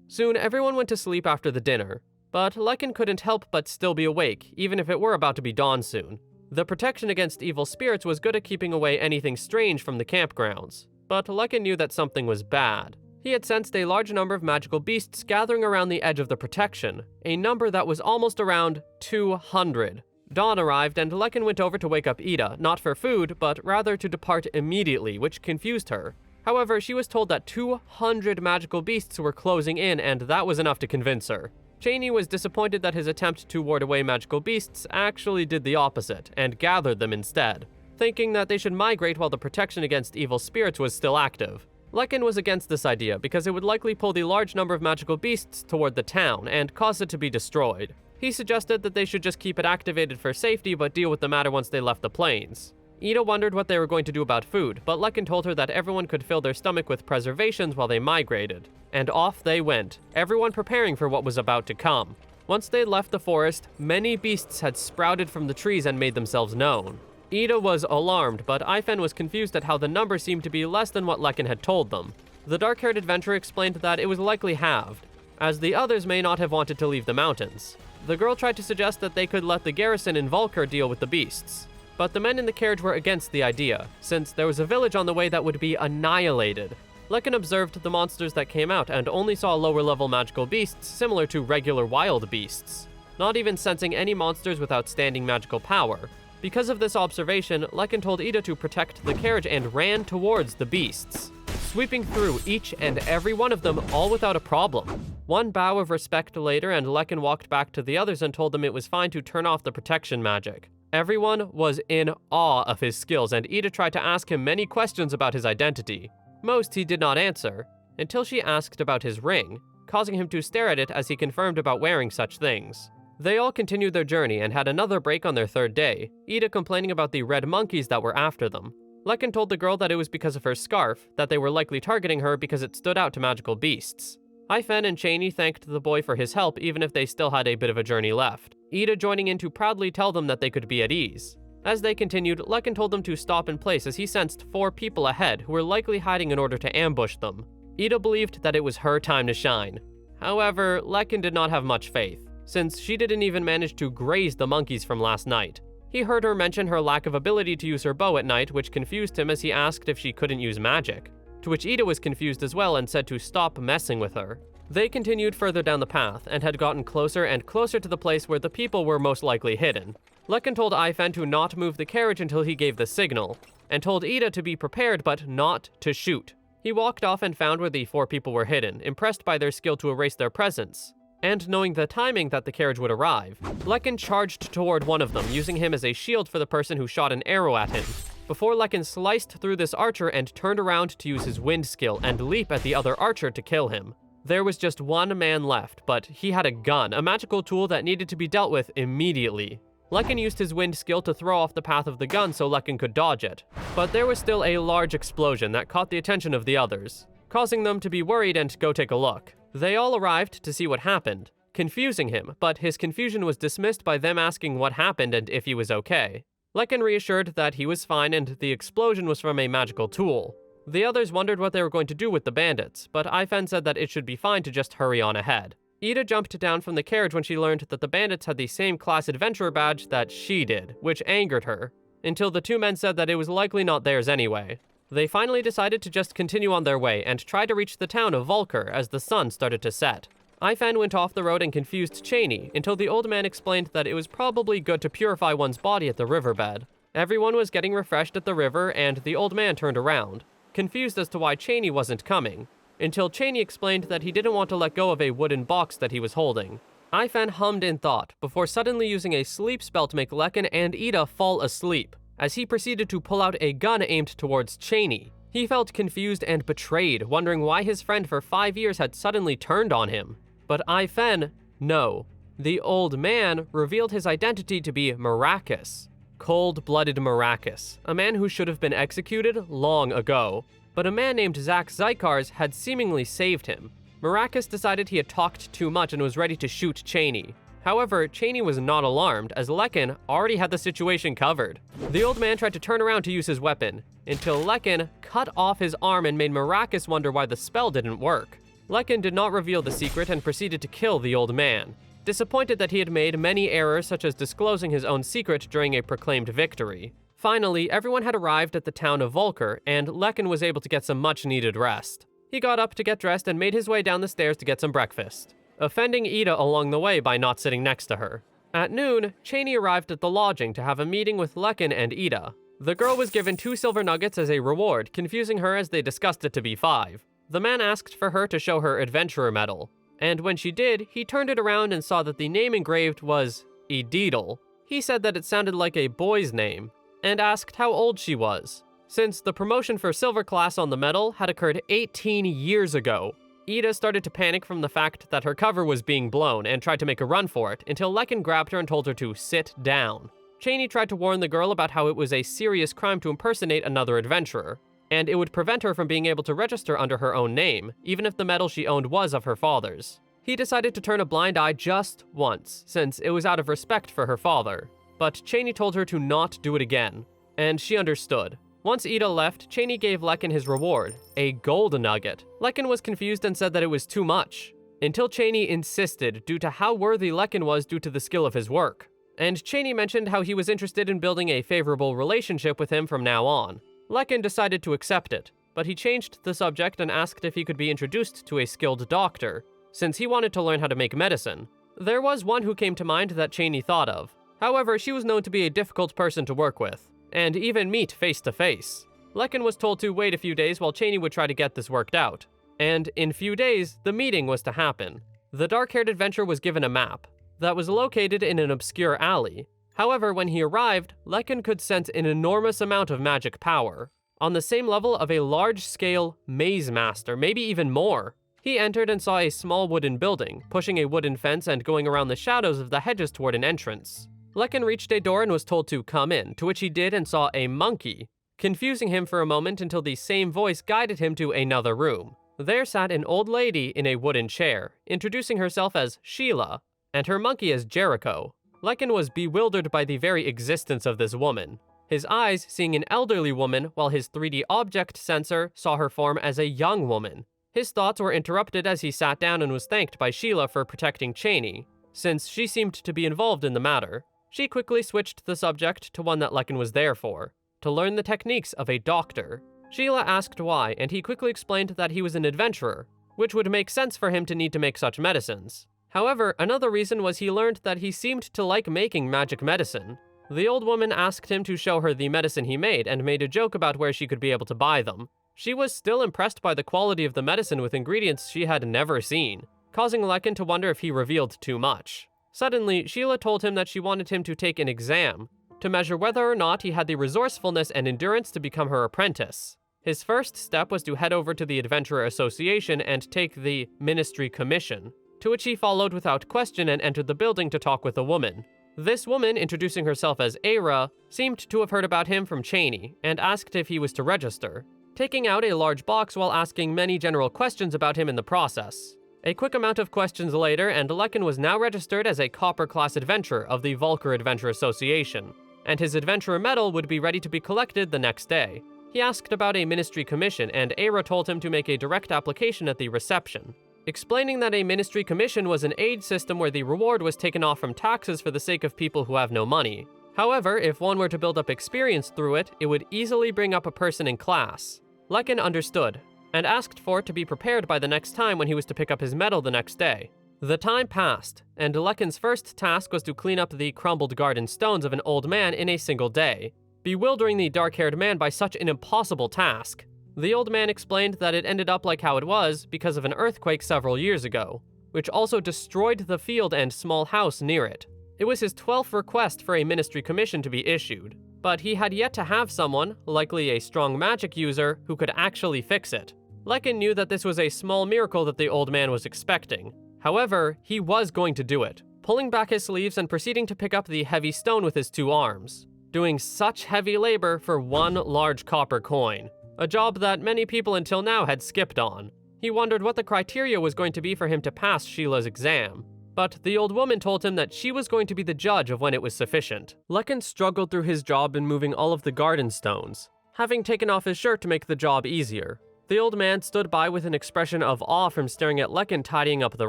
Soon, everyone went to sleep after the dinner, but Lekin couldn't help but still be awake, even if it were about to be dawn soon. The protection against evil spirits was good at keeping away anything strange from the campgrounds, but Lekin knew that something was bad. He had sensed a large number of magical beasts gathering around the edge of the protection, a number that was almost around 200. Dawn arrived and Lekin went over to wake up Ida, not for food, but rather to depart immediately, which confused her. However, she was told that 200 magical beasts were closing in, and that was enough to convince her. Cheney was disappointed that his attempt to ward away magical beasts actually did the opposite, and gathered them instead, thinking that they should migrate while the protection against evil spirits was still active. Lekin was against this idea because it would likely pull the large number of magical beasts toward the town and cause it to be destroyed. He suggested that they should just keep it activated for safety but deal with the matter once they left the plains. Ida wondered what they were going to do about food, but Lekin told her that everyone could fill their stomach with preservations while they migrated. And off they went, everyone preparing for what was about to come. Once they left the forest, many beasts had sprouted from the trees and made themselves known. Ida was alarmed, but Ai-Fen was confused at how the number seemed to be less than what Lekin had told them. The dark-haired adventurer explained that it was likely halved, as the others may not have wanted to leave the mountains. The girl tried to suggest that they could let the garrison in Vulcar deal with the beasts, but the men in the carriage were against the idea, since there was a village on the way that would be annihilated. Lekin observed the monsters that came out and only saw lower-level magical beasts similar to regular wild beasts, not even sensing any monsters with outstanding magical power. Because of this observation, Lekin told Ida to protect the carriage and ran towards the beasts, sweeping through each and every one of them, all without a problem. One bow of respect later, and Lekin walked back to the others and told them it was fine to turn off the protection magic. Everyone was in awe of his skills, and Ida tried to ask him many questions about his identity. Most he did not answer, until she asked about his ring, causing him to stare at it as he confirmed about wearing such things. They all continued their journey and had another break on their third day, Ida complaining about the red monkeys that were after them. Lekin told the girl that it was because of her scarf, that they were likely targeting her because it stood out to magical beasts. Ai-Fen and Cheney thanked the boy for his help even if they still had a bit of a journey left, Ida joining in to proudly tell them that they could be at ease. As they continued, Lekin told them to stop in place as he sensed 4 people ahead who were likely hiding in order to ambush them. Ida believed that it was her time to shine. However, Lekin did not have much faith, since she didn't even manage to graze the monkeys from last night. He heard her mention her lack of ability to use her bow at night, which confused him as he asked if she couldn't use magic, to which Ida was confused as well and said to stop messing with her. They continued further down the path and had gotten closer and closer to the place where the people were most likely hidden. Lekin told Ai-Fen to not move the carriage until he gave the signal, and told Ida to be prepared but not to shoot. He walked off and found where the 4 people were hidden, impressed by their skill to erase their presence. And knowing the timing that the carriage would arrive, Lekin charged toward one of them, using him as a shield for the person who shot an arrow at him, before Lekin sliced through this archer and turned around to use his wind skill and leap at the other archer to kill him. There was just one man left, but he had a gun, a magical tool that needed to be dealt with immediately. Lekin used his wind skill to throw off the path of the gun so Lekin could dodge it, but there was still a large explosion that caught the attention of the others, causing them to be worried and go take a look. They all arrived to see what happened, confusing him, but his confusion was dismissed by them asking what happened and if he was okay. Lekin reassured that he was fine and the explosion was from a magical tool. The others wondered what they were going to do with the bandits, but Ai-Fen said that it should be fine to just hurry on ahead. Ida jumped down from the carriage when she learned that the bandits had the same class adventurer badge that she did, which angered her, until the 2 men said that it was likely not theirs anyway. They finally decided to just continue on their way and try to reach the town of Volker as the sun started to set. Ifen went off the road and confused Cheney until the old man explained that it was probably good to purify one's body at the riverbed. Everyone was getting refreshed at the river, and the old man turned around, confused as to why Cheney wasn't coming, until Cheney explained that he didn't want to let go of a wooden box that he was holding. Ifen hummed in thought before suddenly using a sleep spell to make Lekin and Ida fall asleep, as he proceeded to pull out a gun aimed towards Cheney. He felt confused and betrayed, wondering why his friend for 5 years had suddenly turned on him. But Ifen, no. The old man revealed his identity to be Maracus. Cold-blooded Maracus, a man who should have been executed long ago. But a man named Zach Zykars had seemingly saved him. Maracus decided he had talked too much and was ready to shoot Cheney. However, Cheney was not alarmed, as Lekin already had the situation covered. The old man tried to turn around to use his weapon, until Lekin cut off his arm and made Maracus wonder why the spell didn't work. Lekin did not reveal the secret and proceeded to kill the old man, disappointed that he had made many errors such as disclosing his own secret during a proclaimed victory. Finally, everyone had arrived at the town of Volker, and Lekin was able to get some much-needed rest. He got up to get dressed and made his way down the stairs to get some breakfast, offending Ida along the way by not sitting next to her. At noon, Cheney arrived at the lodging to have a meeting with Lekin and Ida. The girl was given 2 silver nuggets as a reward, confusing her as they discussed it to be 5. The man asked for her to show her adventurer medal, and when she did, he turned it around and saw that the name engraved was Edidal. He said that it sounded like a boy's name, and asked how old she was, since the promotion for silver class on the medal had occurred 18 years ago. Ida started to panic from the fact that her cover was being blown and tried to make a run for it, until Lekin grabbed her and told her to sit down. Cheney tried to warn the girl about how it was a serious crime to impersonate another adventurer, and it would prevent her from being able to register under her own name, even if the medal she owned was of her father's. He decided to turn a blind eye just once, since it was out of respect for her father, but Cheney told her to not do it again, and she understood. Once Ida left, Cheney gave Lekin his reward, a gold nugget. Lekin was confused and said that it was too much, until Cheney insisted due to how worthy Lekin was due to the skill of his work. And Cheney mentioned how he was interested in building a favorable relationship with him from now on. Lekin decided to accept it, but he changed the subject and asked if he could be introduced to a skilled doctor, since he wanted to learn how to make medicine. There was one who came to mind that Cheney thought of. However, she was known to be a difficult person to work with, and even meet face to face. Lekin was told to wait a few days while Cheney would try to get this worked out. And in few days, the meeting was to happen. The dark-haired adventurer was given a map that was located in an obscure alley. However, when he arrived, Lekin could sense an enormous amount of magic power, on the same level of a large-scale maze master, maybe even more. He entered and saw a small wooden building, pushing a wooden fence and going around the shadows of the hedges toward an entrance. Lekin reached a door and was told to come in, to which he did and saw a monkey, confusing him for a moment until the same voice guided him to another room. There sat an old lady in a wooden chair, introducing herself as Sheila, and her monkey as Jericho. Lekin was bewildered by the very existence of this woman, his eyes seeing an elderly woman while his 3D object sensor saw her form as a young woman. His thoughts were interrupted as he sat down and was thanked by Sheila for protecting Cheney, since she seemed to be involved in the matter. She quickly switched the subject to one that Lekin was there for, to learn the techniques of a doctor. Sheila asked why, and he quickly explained that he was an adventurer, which would make sense for him to need to make such medicines. However, another reason was he learned that he seemed to like making magic medicine. The old woman asked him to show her the medicine he made and made a joke about where she could be able to buy them. She was still impressed by the quality of the medicine with ingredients she had never seen, causing Lekin to wonder if he revealed too much. Suddenly, Sheila told him that she wanted him to take an exam to measure whether or not he had the resourcefulness and endurance to become her apprentice. His first step was to head over to the Adventurer Association and take the Ministry Commission, to which he followed without question and entered the building to talk with a woman. This woman, introducing herself as Aira, seemed to have heard about him from Cheney and asked if he was to register, taking out a large box while asking many general questions about him in the process. A quick amount of questions later, and Lekin was now registered as a copper-class adventurer of the Volker Adventure Association, and his adventurer medal would be ready to be collected the next day. He asked about a ministry commission, and Aira told him to make a direct application at the reception, explaining that a ministry commission was an aid system where the reward was taken off from taxes for the sake of people who have no money. However, if one were to build up experience through it, it would easily bring up a person in class. Lekin understood, and asked for it to be prepared by the next time when he was to pick up his medal the next day. The time passed, and Lekin's first task was to clean up the crumbled garden stones of an old man in a single day, bewildering the dark-haired man by such an impossible task. The old man explained that it ended up like how it was because of an earthquake several years ago, which also destroyed the field and small house near it. It was his 12th request for a ministry commission to be issued, but he had yet to have someone, likely a strong magic user, who could actually fix it. Lekin knew that this was a small miracle that the old man was expecting. However, he was going to do it, pulling back his sleeves and proceeding to pick up the heavy stone with his 2 arms, doing such heavy labor for 1 large copper coin, a job that many people until now had skipped on. He wondered what the criteria was going to be for him to pass Sheila's exam, but the old woman told him that she was going to be the judge of when it was sufficient. Lekin struggled through his job in moving all of the garden stones, having taken off his shirt to make the job easier. The old man stood by with an expression of awe from staring at Lekin tidying up the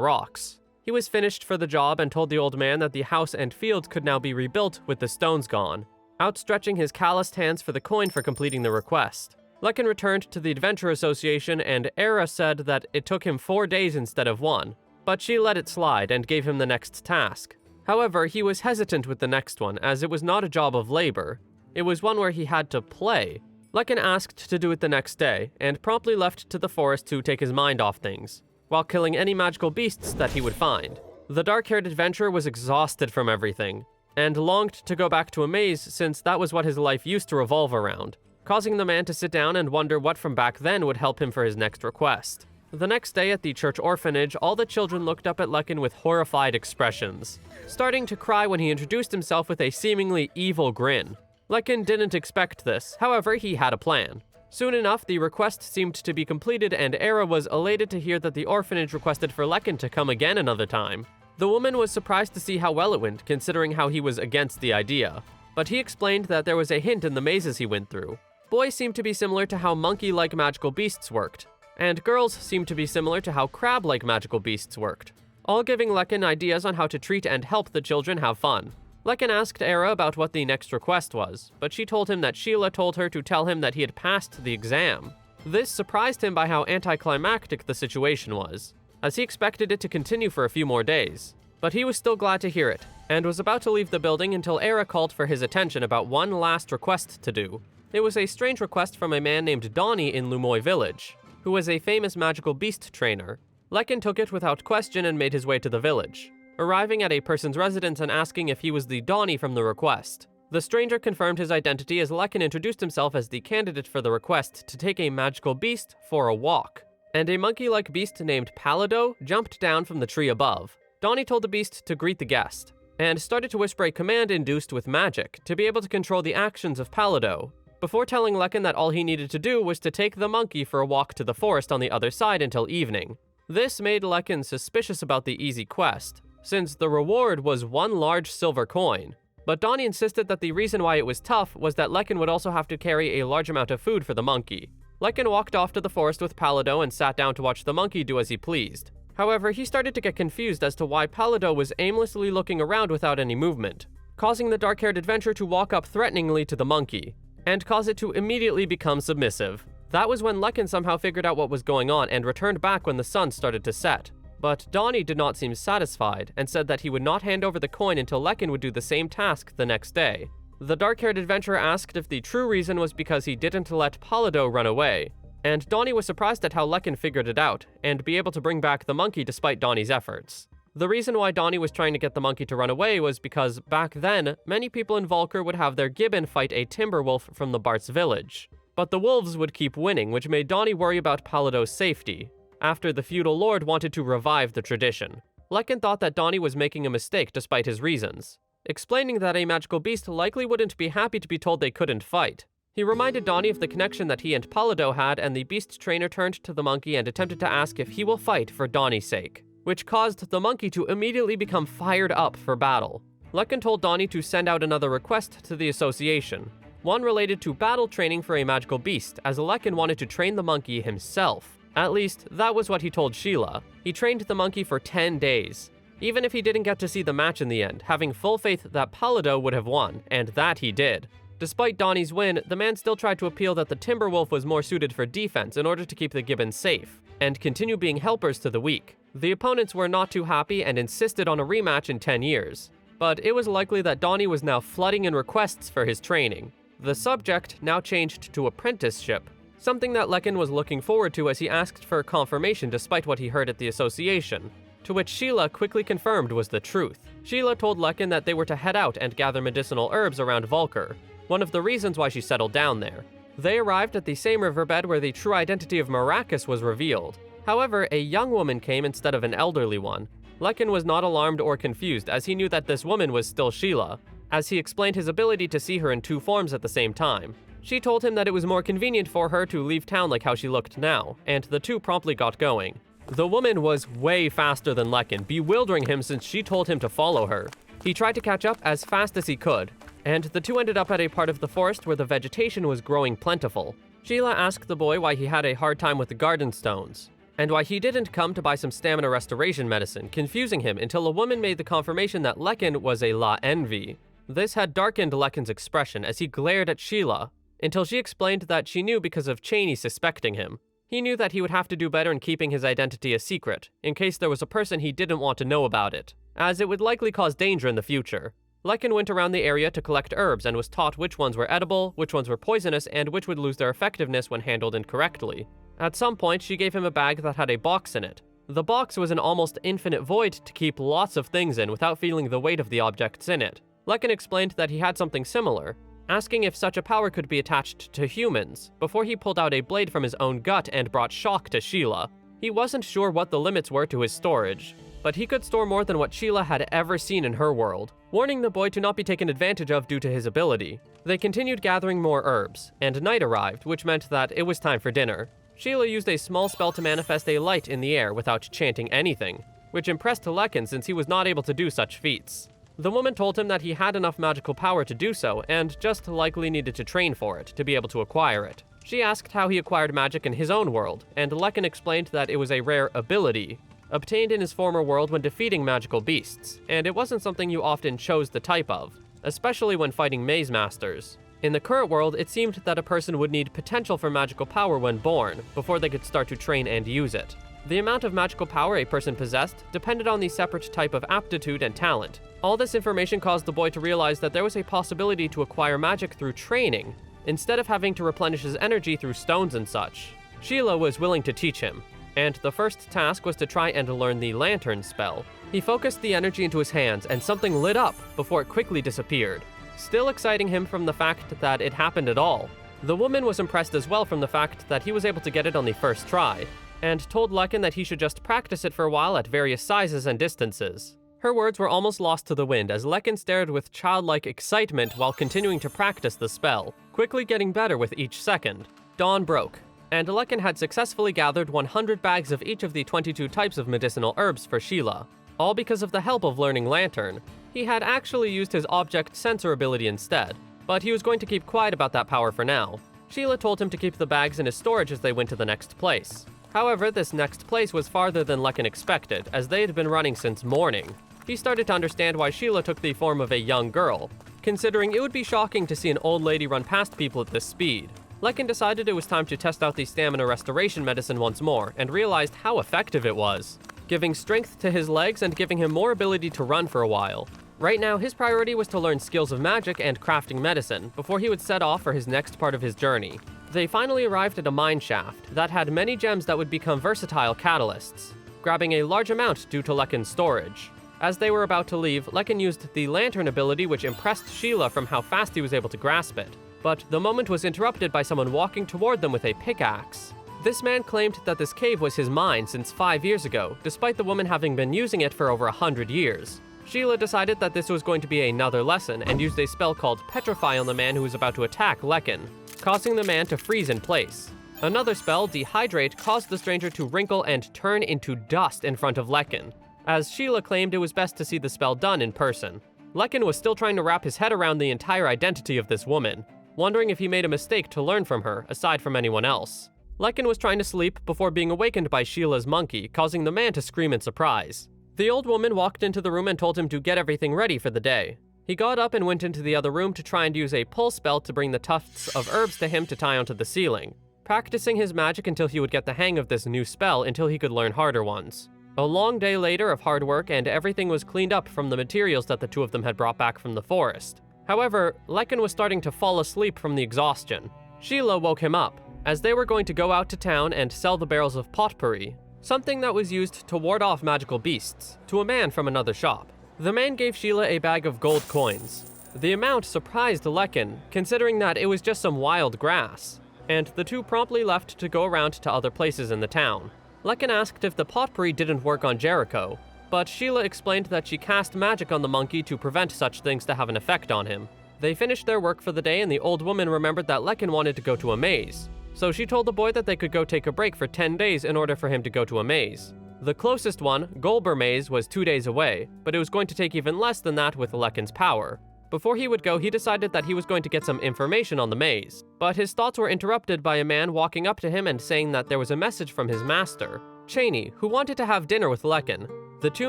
rocks. He was finished for the job and told the old man that the house and field could now be rebuilt with the stones gone, outstretching his calloused hands for the coin for completing the request. Lekin returned to the Adventure Association, and Era said that it took him 4 days instead of 1, but she let it slide and gave him the next task. However, he was hesitant with the next one, as it was not a job of labor. It was one where he had to play. Lekin asked to do it the next day, and promptly left to the forest to take his mind off things, while killing any magical beasts that he would find. The dark-haired adventurer was exhausted from everything, and longed to go back to a maze since that was what his life used to revolve around, causing the man to sit down and wonder what from back then would help him for his next request. The next day at the church orphanage, all the children looked up at Lekin with horrified expressions, starting to cry when he introduced himself with a seemingly evil grin. Lekin didn't expect this, however, he had a plan. Soon enough, the request seemed to be completed, and Era was elated to hear that the orphanage requested for Lekin to come again another time. The woman was surprised to see how well it went, considering how he was against the idea, but he explained that there was a hint in the mazes he went through. Boys seemed to be similar to how monkey-like magical beasts worked, and girls seemed to be similar to how crab-like magical beasts worked, all giving Lekin ideas on how to treat and help the children have fun. Lekin asked Era about what the next request was, but she told him that Sheila told her to tell him that he had passed the exam. This surprised him by how anticlimactic the situation was, as he expected it to continue for a few more days. But he was still glad to hear it, and was about to leave the building until Era called for his attention about one last request to do. It was a strange request from a man named Donnie in Lumoy Village, who was a famous magical beast trainer. Lekin took it without question and made his way to the village, arriving at a person's residence and asking if he was the Donnie from the request. The stranger confirmed his identity as Lekin introduced himself as the candidate for the request to take a magical beast for a walk, and a monkey-like beast named Palido jumped down from the tree above. Donnie told the beast to greet the guest, and started to whisper a command induced with magic to be able to control the actions of Palido, before telling Lekin that all he needed to do was to take the monkey for a walk to the forest on the other side until evening. This made Lekin suspicious about the easy quest, since the reward was 1 large silver coin. But Donnie insisted that the reason why it was tough was that Lekin would also have to carry a large amount of food for the monkey. Lekin walked off to the forest with Palido and sat down to watch the monkey do as he pleased. However, he started to get confused as to why Palido was aimlessly looking around without any movement, causing the dark-haired adventurer to walk up threateningly to the monkey, and cause it to immediately become submissive. That was when Lekin somehow figured out what was going on and returned back when the sun started to set. But Donnie did not seem satisfied, and said that he would not hand over the coin until Lekin would do the same task the next day. The dark-haired adventurer asked if the true reason was because he didn't let Palido run away, and Donnie was surprised at how Lekin figured it out, and be able to bring back the monkey despite Donnie's efforts. The reason why Donnie was trying to get the monkey to run away was because, back then, many people in Volker would have their gibbon fight a timber wolf from the Bart's village. But the wolves would keep winning, which made Donnie worry about Palido's safety, after the feudal lord wanted to revive the tradition. Lekin thought that Donnie was making a mistake despite his reasons, explaining that a magical beast likely wouldn't be happy to be told they couldn't fight. He reminded Donnie of the connection that he and Palido had, and the beast trainer turned to the monkey and attempted to ask if he will fight for Donnie's sake, which caused the monkey to immediately become fired up for battle. Lekin told Donnie to send out another request to the association, one related to battle training for a magical beast, as Lekin wanted to train the monkey himself. At least, that was what he told Sheila. He trained the monkey for 10 days. Even if he didn't get to see the match in the end, having full faith that Pallado would have won, and that he did. Despite Donnie's win, the man still tried to appeal that the Timberwolf was more suited for defense in order to keep the Gibbons safe, and continue being helpers to the weak. The opponents were not too happy and insisted on a rematch in 10 years. But it was likely that Donnie was now flooding in requests for his training. The subject now changed to apprenticeship, something that Lekin was looking forward to as he asked for confirmation despite what he heard at the association, to which Sheila quickly confirmed was the truth. Sheila told Lekin that they were to head out and gather medicinal herbs around Vulcar, one of the reasons why she settled down there. They arrived at the same riverbed where the true identity of Maracas was revealed. However, a young woman came instead of an elderly one. Lekin was not alarmed or confused, as he knew that this woman was still Sheila, as he explained his ability to see her in two forms at the same time. She told him that it was more convenient for her to leave town like how she looked now, and the two promptly got going. The woman was way faster than Lekin, bewildering him since she told him to follow her. He tried to catch up as fast as he could, and the two ended up at a part of the forest where the vegetation was growing plentiful. Sheila asked the boy why he had a hard time with the garden stones, and why he didn't come to buy some stamina restoration medicine, confusing him until a woman made the confirmation that Lekin was a La Envy. This had darkened Lekin's expression as he glared at Sheila, until she explained that she knew because of Cheney suspecting him. He knew that he would have to do better in keeping his identity a secret, in case there was a person he didn't want to know about it, as it would likely cause danger in the future. Lekin went around the area to collect herbs and was taught which ones were edible, which ones were poisonous, and which would lose their effectiveness when handled incorrectly. At some point, she gave him a bag that had a box in it. The box was an almost infinite void to keep lots of things in without feeling the weight of the objects in it. Lekin explained that he had something similar, asking if such a power could be attached to humans, before he pulled out a blade from his own gut and brought shock to Sheila. He wasn't sure what the limits were to his storage, but he could store more than what Sheila had ever seen in her world, warning the boy to not be taken advantage of due to his ability. They continued gathering more herbs, and night arrived, which meant that it was time for dinner. Sheila used a small spell to manifest a light in the air without chanting anything, which impressed Lekin since he was not able to do such feats. The woman told him that he had enough magical power to do so, and just likely needed to train for it, to be able to acquire it. She asked how he acquired magic in his own world, and Lekin explained that it was a rare ability, obtained in his former world when defeating magical beasts, and it wasn't something you often chose the type of, especially when fighting maze masters. In the current world, it seemed that a person would need potential for magical power when born, before they could start to train and use it. The amount of magical power a person possessed depended on the separate type of aptitude and talent. All this information caused the boy to realize that there was a possibility to acquire magic through training, instead of having to replenish his energy through stones and such. Sheila was willing to teach him, and the first task was to try and learn the lantern spell. He focused the energy into his hands, and something lit up before it quickly disappeared, still exciting him from the fact that it happened at all. The woman was impressed as well from the fact that he was able to get it on the first try, and told Lekin that he should just practice it for a while at various sizes and distances. Her words were almost lost to the wind as Lekin stared with childlike excitement while continuing to practice the spell, quickly getting better with each second. Dawn broke, and Lekin had successfully gathered 100 bags of each of the 22 types of medicinal herbs for Sheila, all because of the help of learning Lantern. He had actually used his object sensor ability instead, but he was going to keep quiet about that power for now. Sheila told him to keep the bags in his storage as they went to the next place. However, this next place was farther than Lekin expected, as they had been running since morning. He started to understand why Sheila took the form of a young girl, considering it would be shocking to see an old lady run past people at this speed. Lekin decided it was time to test out the stamina restoration medicine once more, and realized how effective it was, giving strength to his legs and giving him more ability to run for a while. Right now, his priority was to learn skills of magic and crafting medicine before he would set off for his next part of his journey. They finally arrived at a mine shaft that had many gems that would become versatile catalysts, grabbing a large amount due to Lekin's storage. As they were about to leave, Lekin used the lantern ability, which impressed Sheila from how fast he was able to grasp it. But the moment was interrupted by someone walking toward them with a pickaxe. This man claimed that this cave was his mine since 5 years ago, despite the woman having been using it for over 100 years. Sheila decided that this was going to be another lesson and used a spell called Petrify on the man who was about to attack Lekin, causing the man to freeze in place. Another spell, Dehydrate, caused the stranger to wrinkle and turn into dust in front of Lekin, as Sheila claimed it was best to see the spell done in person. Lekin was still trying to wrap his head around the entire identity of this woman, wondering if he made a mistake to learn from her, aside from anyone else. Lekin was trying to sleep before being awakened by Sheila's monkey, causing the man to scream in surprise. The old woman walked into the room and told him to get everything ready for the day. He got up and went into the other room to try and use a pull spell to bring the tufts of herbs to him to tie onto the ceiling, practicing his magic until he would get the hang of this new spell until he could learn harder ones. A long day later of hard work, and everything was cleaned up from the materials that the two of them had brought back from the forest. However, Lekin was starting to fall asleep from the exhaustion. Sheila woke him up, as they were going to go out to town and sell the barrels of potpourri, something that was used to ward off magical beasts, to a man from another shop. The man gave Sheila a bag of gold coins. The amount surprised Lekin, considering that it was just some wild grass, and the two promptly left to go around to other places in the town. Lekin asked if the potpourri didn't work on Jericho, but Sheila explained that she cast magic on the monkey to prevent such things to have an effect on him. They finished their work for the day, and the old woman remembered that Lekin wanted to go to a maze, so she told the boy that they could go take a break for 10 days in order for him to go to a maze. The closest one, Golber Maze, was 2 days away, but it was going to take even less than that with Lekin's power. Before he would go, he decided that he was going to get some information on the maze, but his thoughts were interrupted by a man walking up to him and saying that there was a message from his master, Cheney, who wanted to have dinner with Lekin. The two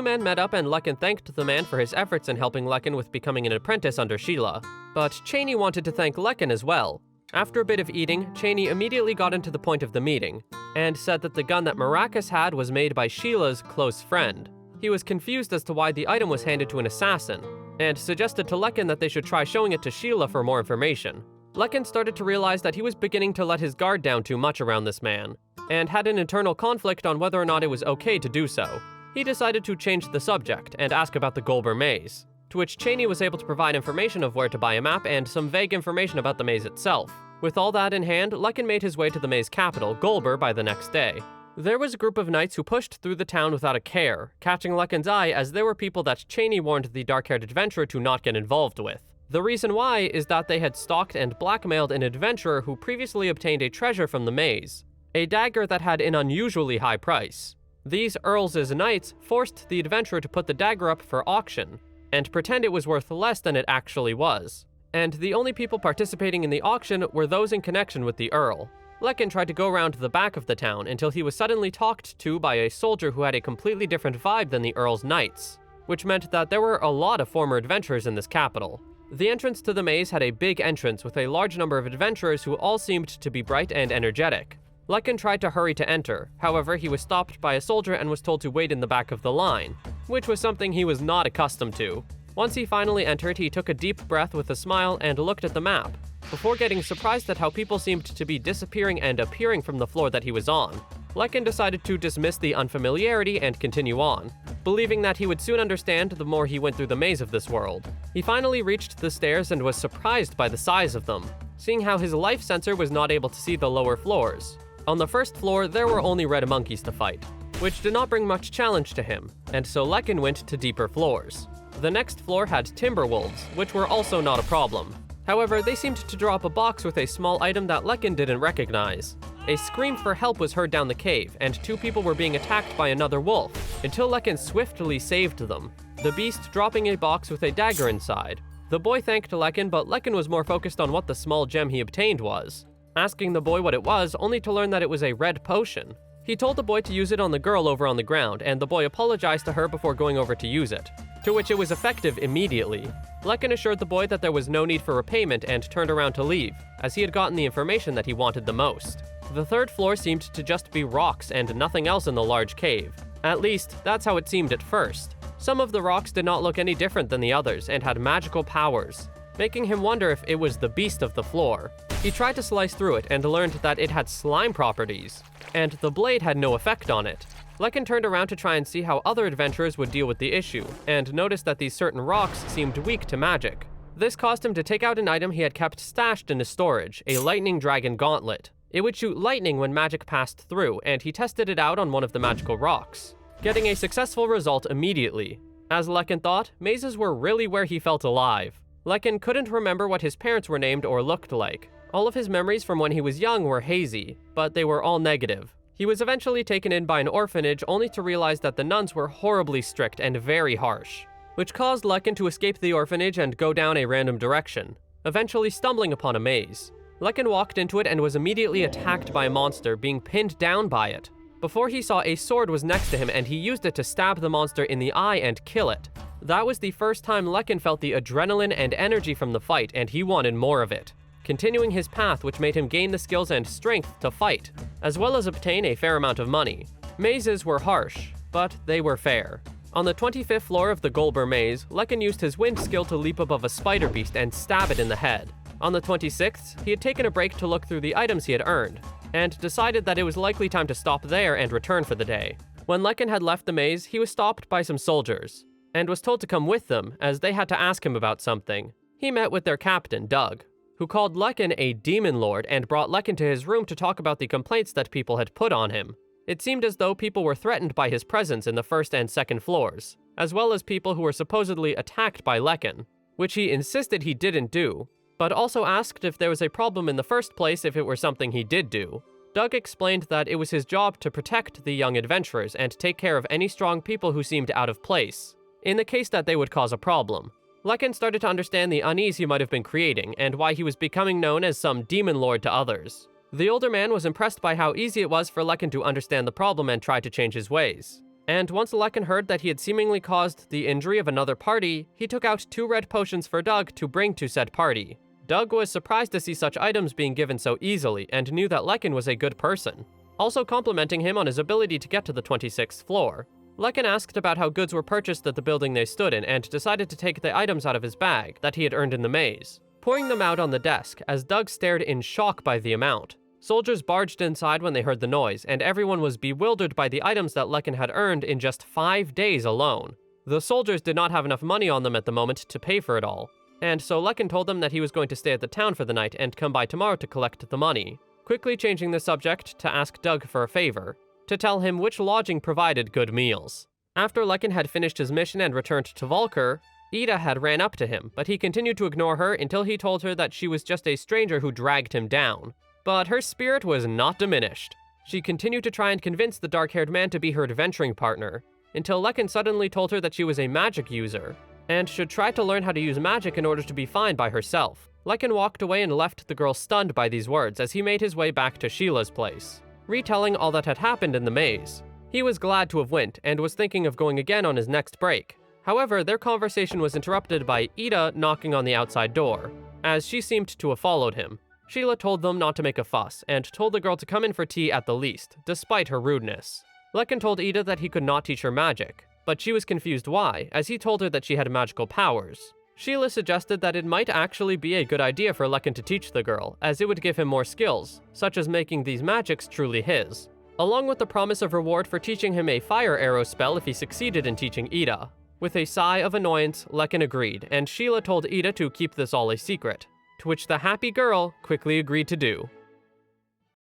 men met up and Lekin thanked the man for his efforts in helping Lekin with becoming an apprentice under Sheila. But Cheney wanted to thank Lekin as well. After a bit of eating, Cheney immediately got into the point of the meeting, and said that the gun that Maracas had was made by Sheila's close friend. He was confused as to why the item was handed to an assassin, and suggested to Lekin that they should try showing it to Sheila for more information. Lekin started to realize that he was beginning to let his guard down too much around this man, and had an internal conflict on whether or not it was okay to do so. He decided to change the subject and ask about the Golber Maze, to which Cheney was able to provide information of where to buy a map and some vague information about the maze itself. With all that in hand, Lekin made his way to the maze capital, Golber, by the next day. There was a group of knights who pushed through the town without a care, catching Lekin's eye as there were people that Cheney warned the dark-haired adventurer to not get involved with. The reason why is that they had stalked and blackmailed an adventurer who previously obtained a treasure from the maze, a dagger that had an unusually high price. These Earls' knights forced the adventurer to put the dagger up for auction, and pretend it was worth less than it actually was. And the only people participating in the auction were those in connection with the Earl. Lekin tried to go around the back of the town until he was suddenly talked to by a soldier who had a completely different vibe than the Earl's knights, which meant that there were a lot of former adventurers in this capital. The entrance to the maze had a big entrance with a large number of adventurers who all seemed to be bright and energetic. Lekin tried to hurry to enter, however he was stopped by a soldier and was told to wait in the back of the line, which was something he was not accustomed to. Once he finally entered, he took a deep breath with a smile and looked at the map, before getting surprised at how people seemed to be disappearing and appearing from the floor that he was on. Lekin decided to dismiss the unfamiliarity and continue on, believing that he would soon understand the more he went through the maze of this world. He finally reached the stairs and was surprised by the size of them, seeing how his life sensor was not able to see the lower floors. On the first floor, there were only red monkeys to fight, which did not bring much challenge to him, and so Lekin went to deeper floors. The next floor had timber wolves, which were also not a problem. However, they seemed to drop a box with a small item that Lekin didn't recognize. A scream for help was heard down the cave, and two people were being attacked by another wolf, until Lekin swiftly saved them, the beast dropping a box with a dagger inside. The boy thanked Lekin, but Lekin was more focused on what the small gem he obtained was, asking the boy what it was, only to learn that it was a red potion. He told the boy to use it on the girl over on the ground, and the boy apologized to her before going over to use it, to which it was effective immediately. Lekin assured the boy that there was no need for repayment and turned around to leave, as he had gotten the information that he wanted the most. The third floor seemed to just be rocks and nothing else in the large cave. At least, that's how it seemed at first. Some of the rocks did not look any different than the others and had magical powers, making him wonder if it was the beast of the floor. He tried to slice through it and learned that it had slime properties, and the blade had no effect on it. Lekin turned around to try and see how other adventurers would deal with the issue, and noticed that these certain rocks seemed weak to magic. This caused him to take out an item he had kept stashed in his storage, a lightning dragon gauntlet. It would shoot lightning when magic passed through, and he tested it out on one of the magical rocks, getting a successful result immediately. As Lekin thought, mazes were really where he felt alive. Lekin couldn't remember what his parents were named or looked like. All of his memories from when he was young were hazy, but they were all negative. He was eventually taken in by an orphanage only to realize that the nuns were horribly strict and very harsh, which caused Lekin to escape the orphanage and go down a random direction, eventually stumbling upon a maze. Lekin walked into it and was immediately attacked by a monster, being pinned down by it. before he saw a sword was next to him and he used it to stab the monster in the eye and kill it. That was the first time Lekin felt the adrenaline and energy from the fight, and he wanted more of it, continuing his path, which made him gain the skills and strength to fight, as well as obtain a fair amount of money. Mazes were harsh, but they were fair. On the 25th floor of the Golber maze, Lekin used his wind skill to leap above a spider beast and stab it in the head. On the 26th, he had taken a break to look through the items he had earned, and decided that it was likely time to stop there and return for the day. When Lekin had left the maze, he was stopped by some soldiers, and was told to come with them, as they had to ask him about something. He met with their captain, Doug, who called Lekin a demon lord and brought Lekin to his room to talk about the complaints that people had put on him. It seemed as though people were threatened by his presence in the first and second floors, as well as people who were supposedly attacked by Lekin, which he insisted he didn't do, but also asked if there was a problem in the first place if it were something he did do. Doug explained that it was his job to protect the young adventurers and take care of any strong people who seemed out of place, in the case that they would cause a problem. Lekin started to understand the unease he might have been creating, and why he was becoming known as some demon lord to others. The older man was impressed by how easy it was for Lekin to understand the problem and try to change his ways. And once Lekin heard that he had seemingly caused the injury of another party, he took out 2 red potions for Doug to bring to said party. Doug was surprised to see such items being given so easily, and knew that Lekin was a good person, also complimenting him on his ability to get to the 26th floor. Lekin asked about how goods were purchased at the building they stood in, and decided to take the items out of his bag that he had earned in the maze, pouring them out on the desk as Doug stared in shock by the amount. Soldiers barged inside when they heard the noise, and everyone was bewildered by the items that Lekin had earned in just 5 days alone. The soldiers did not have enough money on them at the moment to pay for it all, and so Lekin told them that he was going to stay at the town for the night and come by tomorrow to collect the money, quickly changing the subject to ask Doug for a favor, to tell him which lodging provided good meals. After Lekin had finished his mission and returned to Valkyr, Ida had ran up to him, but he continued to ignore her until he told her that she was just a stranger who dragged him down. But her spirit was not diminished. She continued to try and convince the dark-haired man to be her adventuring partner, until Lekin suddenly told her that she was a magic user, and should try to learn how to use magic in order to be fine by herself. Lekin walked away and left the girl stunned by these words as he made his way back to Sheila's place, retelling all that had happened in the maze. He was glad to have went, and was thinking of going again on his next break. However, their conversation was interrupted by Ida knocking on the outside door, as she seemed to have followed him. Sheila told them not to make a fuss, and told the girl to come in for tea at the least, despite her rudeness. Lekin told Ida that he could not teach her magic, but she was confused why, as he told her that she had magical powers. Sheila suggested that it might actually be a good idea for Lekin to teach the girl, as it would give him more skills, such as making these magics truly his, along with the promise of reward for teaching him a fire arrow spell if he succeeded in teaching Ida. With a sigh of annoyance, Lekin agreed, and Sheila told Ida to keep this all a secret, to which the happy girl quickly agreed to do.